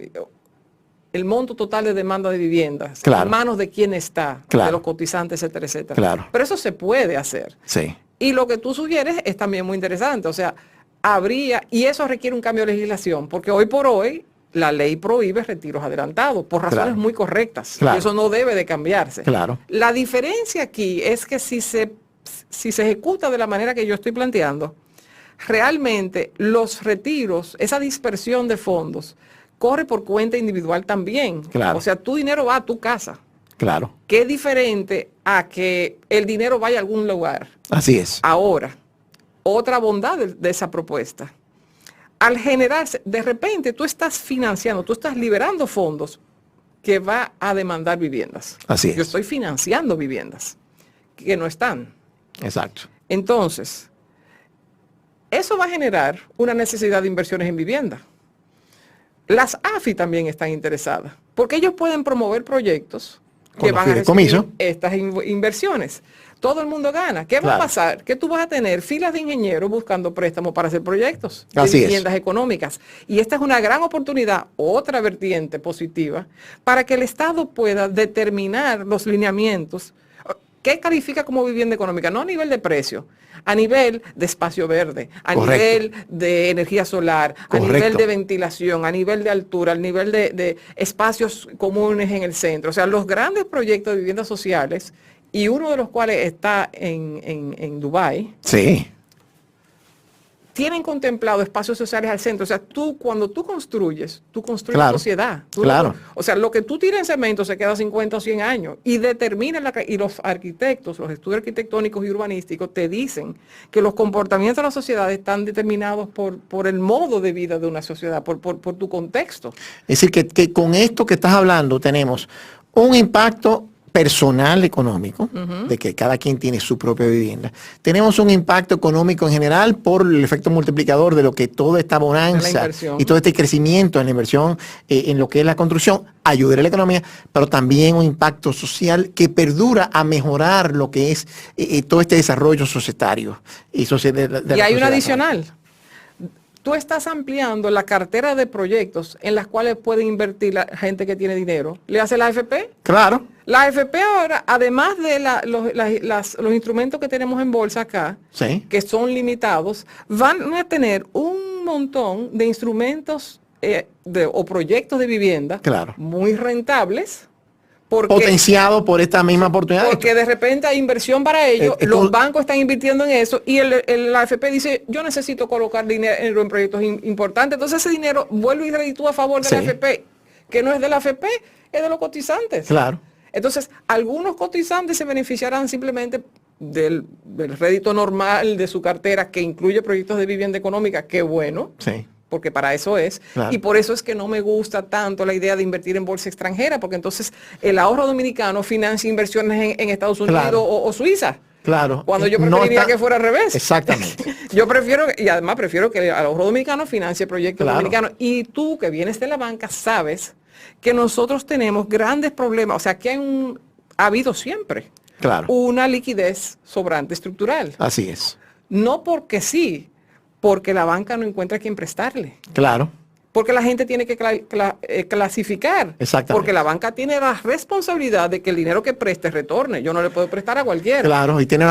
el monto total de demanda de viviendas, en manos de quién está, de los cotizantes, etcétera, etcétera. Claro. Pero eso se puede hacer. Sí. Y lo que tú sugieres es también muy interesante. O sea, y eso requiere un cambio de legislación, porque hoy por hoy la ley prohíbe retiros adelantados por razones muy correctas. Y eso no debe de cambiarse. Claro. La diferencia aquí es que si se ejecuta de la manera que yo estoy planteando, realmente los retiros, esa dispersión de fondos, corre por cuenta individual también. Claro. O sea, tu dinero va a tu casa. Claro. Que es diferente a que el dinero vaya a algún lugar. Así es. Ahora, otra bondad de esa propuesta. Al generarse, de repente tú estás financiando, tú estás liberando fondos que va a demandar viviendas. Así es. Yo estoy financiando viviendas que no están. Exacto. Entonces, eso va a generar una necesidad de inversiones en vivienda. Las AFI también están interesadas, porque ellos pueden promover proyectos que van a recibir estas inversiones. Todo el mundo gana. ¿Qué va a pasar? Que tú vas a tener filas de ingenieros buscando préstamos para hacer proyectos de viviendas económicas. Y esta es una gran oportunidad, otra vertiente positiva, para que el Estado pueda determinar los lineamientos. ¿Qué califica como vivienda económica? No a nivel de precio, a nivel de espacio verde, a nivel de energía solar, a nivel de ventilación, a nivel de altura, a nivel de espacios comunes en el centro. O sea, los grandes proyectos de viviendas sociales, y uno de los cuales está en Dubái. Sí. Tienen contemplado espacios sociales al centro. O sea, cuando tú construyes la sociedad. O sea, lo que tú tiras en cemento se queda 50 o 100 años. Y y los arquitectos, los estudios arquitectónicos y urbanísticos te dicen que los comportamientos de la sociedad están determinados por el modo de vida de una sociedad, por tu contexto. Es decir, que con esto que estás hablando tenemos un impacto personal económico, de que cada quien tiene su propia vivienda. Tenemos un impacto económico en general por el efecto multiplicador de lo que toda esta bonanza y todo este crecimiento en la inversión en lo que es la construcción ayudará a la economía, pero también un impacto social que perdura a mejorar lo que es todo este desarrollo societario. Y hay una adicional. Tú estás ampliando la cartera de proyectos en las cuales puede invertir la gente que tiene dinero. ¿Le hace la AFP? Claro. La AFP ahora, además de los instrumentos que tenemos en bolsa acá, que son limitados, van a tener un montón de instrumentos o proyectos de vivienda muy rentables. Potenciado por esta misma oportunidad. Porque de repente hay inversión para ellos, los bancos están invirtiendo en eso y el AFP dice, yo necesito colocar dinero en proyectos importantes. Entonces ese dinero vuelve y reditúa a favor de la AFP, que no es de la AFP, es de los cotizantes. Claro. Entonces, algunos cotizantes se beneficiarán simplemente del rédito normal de su cartera, que incluye proyectos de vivienda económica, qué bueno. Sí. Porque para eso es. Y por eso es que no me gusta tanto la idea de invertir en bolsa extranjera, porque entonces el ahorro dominicano financia inversiones en Estados Unidos o Suiza. Claro. Cuando yo preferiría que fuera al revés. Exactamente. Yo prefiero, y además prefiero que el ahorro dominicano financie proyectos dominicanos. Y tú, que vienes de la banca, sabes que nosotros tenemos grandes problemas. O sea, que ha habido siempre una liquidez sobrante estructural. Así es. No porque sí, porque la banca no encuentra a quién prestarle. Claro. Porque la gente tiene que clasificar. Exactamente. Porque la banca tiene la responsabilidad de que el dinero que preste retorne. Yo no le puedo prestar a cualquiera. Claro, y tiene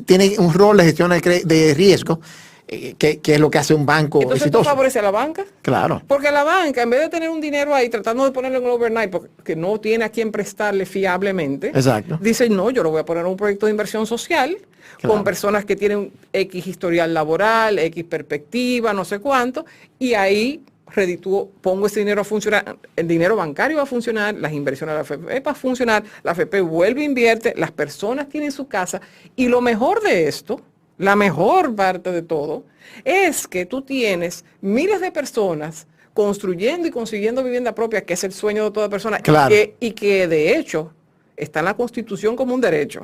tiene un rol de gestión de riesgo, que es lo que hace un banco Entonces, exitoso. ¿tú favoreces a la banca? Claro. Porque la banca, en vez de tener un dinero ahí tratando de ponerlo en el overnight, porque no tiene a quien prestarle fiablemente, Exacto. dice, no, yo lo voy a poner en un proyecto de inversión social, Claro. con personas que tienen X historial laboral, X perspectiva, no sé cuánto, y ahí reditúo, pongo ese dinero a funcionar, el dinero bancario va a funcionar, las inversiones de la AFP va a funcionar, la AFP vuelve e invierte, las personas tienen su casa, y lo mejor de esto, la mejor parte de todo, es que tú tienes miles de personas construyendo y consiguiendo vivienda propia, que es el sueño de toda persona, Claro. y que de hecho está en la Constitución como un derecho,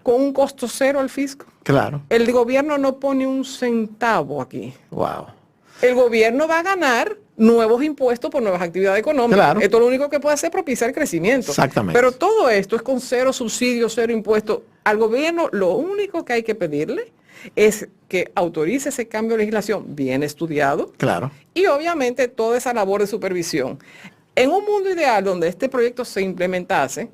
con un costo cero al fisco. Claro. El gobierno no pone un centavo aquí. Wow. El gobierno va a ganar nuevos impuestos por nuevas actividades económicas. Claro. Esto lo único que puede hacer es propiciar el crecimiento. Exactamente. Pero todo esto es con cero subsidios, cero impuestos. Al gobierno lo único que hay que pedirle es que autorice ese cambio de legislación bien estudiado. Claro. Y obviamente toda esa labor de supervisión. En un mundo ideal donde este proyecto se implementase,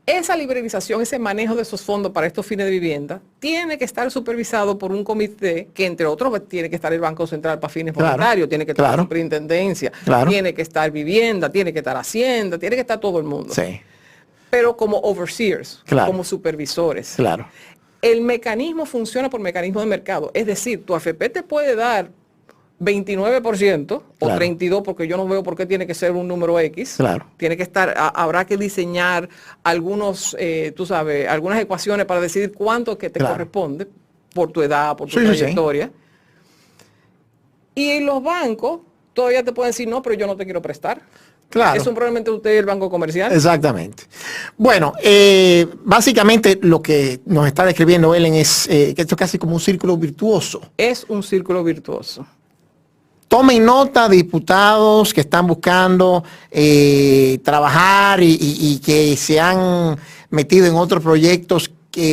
esa liberalización, ese manejo de esos fondos para estos fines de vivienda, tiene que estar supervisado por un comité que, entre otros, tiene que estar el Banco Central para fines Claro. monetarios, tiene que estar Claro. la superintendencia, Claro. tiene que estar vivienda, tiene que estar Hacienda, tiene que estar todo el mundo. Sí. Pero como overseers, Claro. como supervisores. Claro. El mecanismo funciona por mecanismo de mercado. Es decir, tu AFP te puede dar 29% o Claro. 32%, porque yo no veo por qué tiene que ser un número X. Claro. Tiene que estar, habrá que diseñar algunos, tú sabes, algunas ecuaciones para decidir cuánto que te Claro. corresponde por tu edad, por tu Sí, sí, sí. trayectoria. Y en los bancos todavía te pueden decir, no, pero yo no te quiero prestar. Claro. Es un problema entre usted y el banco comercial. Exactamente. Bueno, básicamente lo que nos está describiendo Ellen es que esto es casi como un círculo virtuoso. Es un círculo virtuoso. Tomen nota, diputados que están buscando trabajar y que se han metido en otros proyectos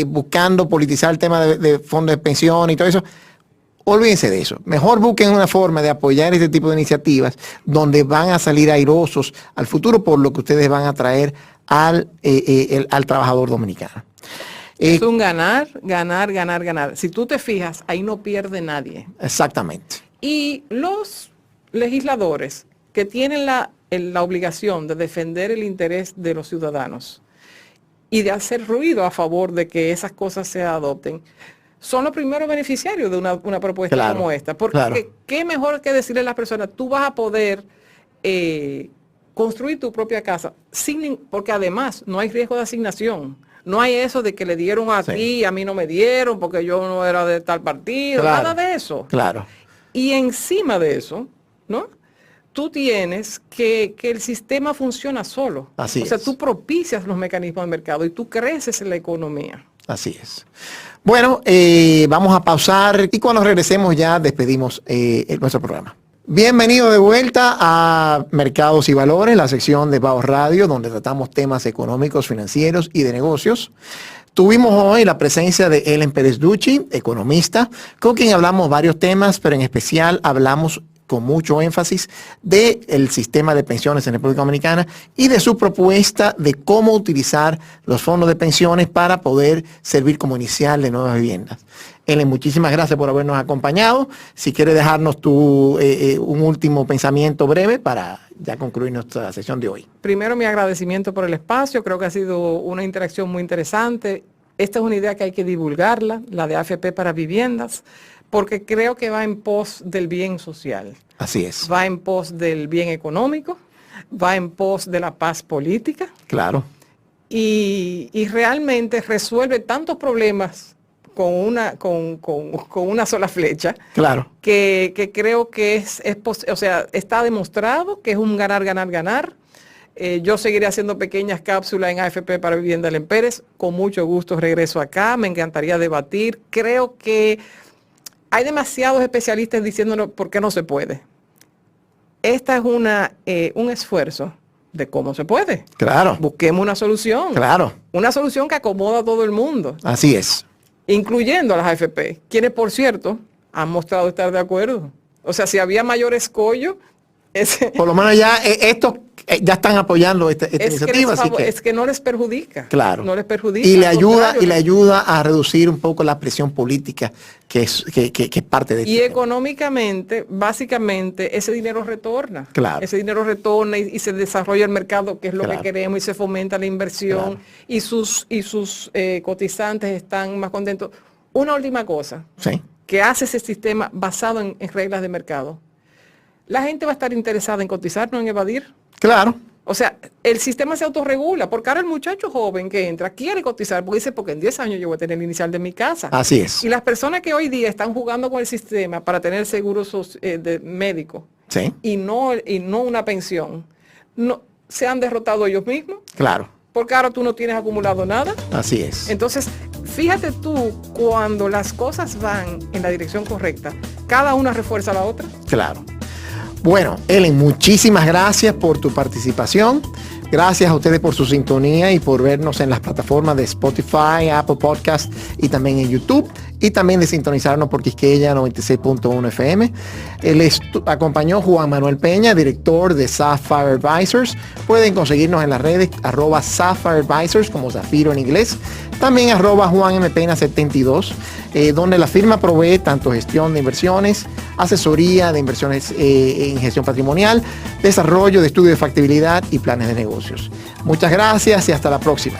buscando politizar el tema de fondos de pensión y todo eso. Olvídense de eso. Mejor busquen una forma de apoyar este tipo de iniciativas donde van a salir airosos al futuro por lo que ustedes van a traer al trabajador dominicano. Es un ganar, ganar, ganar, ganar. Si tú te fijas, ahí no pierde nadie. Exactamente. Y los legisladores que tienen la obligación de defender el interés de los ciudadanos y de hacer ruido a favor de que esas cosas se adopten, son los primeros beneficiarios de una propuesta Claro, como esta. Porque claro. qué mejor que decirle a las personas, tú vas a poder construir tu propia casa, porque además no hay riesgo de asignación. No hay eso de que le dieron a Sí. ti, a mí no me dieron, porque yo no era de tal partido, Claro. nada de eso. Claro. Y encima de eso, ¿no? Tú tienes que el sistema funciona solo. Así o sea, es. tú propicias los mecanismos de mercado y tú creces en la economía. Así es. Bueno, vamos a pausar y cuando regresemos ya despedimos nuestro programa. Bienvenido de vuelta a Mercados y Valores, la sección de Bao Radio, donde tratamos temas económicos, financieros y de negocios. Tuvimos hoy la presencia de Ellen Pérez Ducci, economista, con quien hablamos varios temas, pero en especial hablamos con mucho énfasis del sistema de pensiones en República Dominicana y de su propuesta de cómo utilizar los fondos de pensiones para poder servir como inicial de nuevas viviendas. Ellen, muchísimas gracias por habernos acompañado. Si quieres dejarnos un último pensamiento breve para ya concluir nuestra sesión de hoy. Primero, mi agradecimiento por el espacio. Creo que ha sido una interacción muy interesante. Esta es una idea que hay que divulgarla, la de AFP para viviendas, porque creo que va en pos del bien social. Así es. Va en pos del bien económico, va en pos de la paz política Claro. y realmente resuelve tantos problemas con una sola flecha. Claro. Que creo que o sea, está demostrado que es un ganar, ganar, ganar. Yo seguiré haciendo pequeñas cápsulas en AFP para Vivienda Ellen Pérez. Con mucho gusto regreso acá. Me encantaría debatir. Creo que hay demasiados especialistas diciéndonos por qué no se puede. Esta es un esfuerzo de cómo se puede. Claro. Busquemos una solución. Claro. Una solución que acomoda a todo el mundo, Así es. incluyendo a las AFP, quienes, por cierto, han mostrado estar de acuerdo. O sea, si había mayor escollo, por lo menos ya estos ya están apoyando esta iniciativa. Es que no les perjudica. Claro. No les perjudica. Y le ayuda a reducir un poco la presión política que es parte de esto. Y económicamente, básicamente, ese dinero retorna. Claro. Ese dinero retorna y se desarrolla el mercado, que es lo que queremos, y se fomenta la inversión, y sus cotizantes están más contentos. Una última cosa que hace ese sistema basado en reglas de mercado. La gente va a estar interesada en cotizar, no en evadir. Claro. O sea, el sistema se autorregula, porque ahora el muchacho joven que entra quiere cotizar, porque dice, porque en 10 años yo voy a tener el inicial de mi casa. Así es. Y las personas que hoy día están jugando con el sistema para tener seguros de médico y no una pensión, no se han derrotado ellos mismos. Claro. Porque ahora tú no tienes acumulado nada. Así es. Entonces, fíjate tú, cuando las cosas van en la dirección correcta, cada una refuerza a la otra. Claro. Bueno, Ellen, muchísimas gracias por tu participación. Gracias a ustedes por su sintonía y por vernos en las plataformas de Spotify, Apple Podcast y también en YouTube. Y también de sintonizarnos por Quisqueya 96.1 FM. Les acompañó Juan Manuel Peña, director de Sapphire Advisors. Pueden conseguirnos en las redes @Sapphire Advisors, como Zafiro en inglés. También @JuanMPena72, donde la firma provee tanto gestión de inversiones, asesoría de inversiones en gestión patrimonial, desarrollo de estudio de factibilidad y planes de negocios. Muchas gracias y hasta la próxima.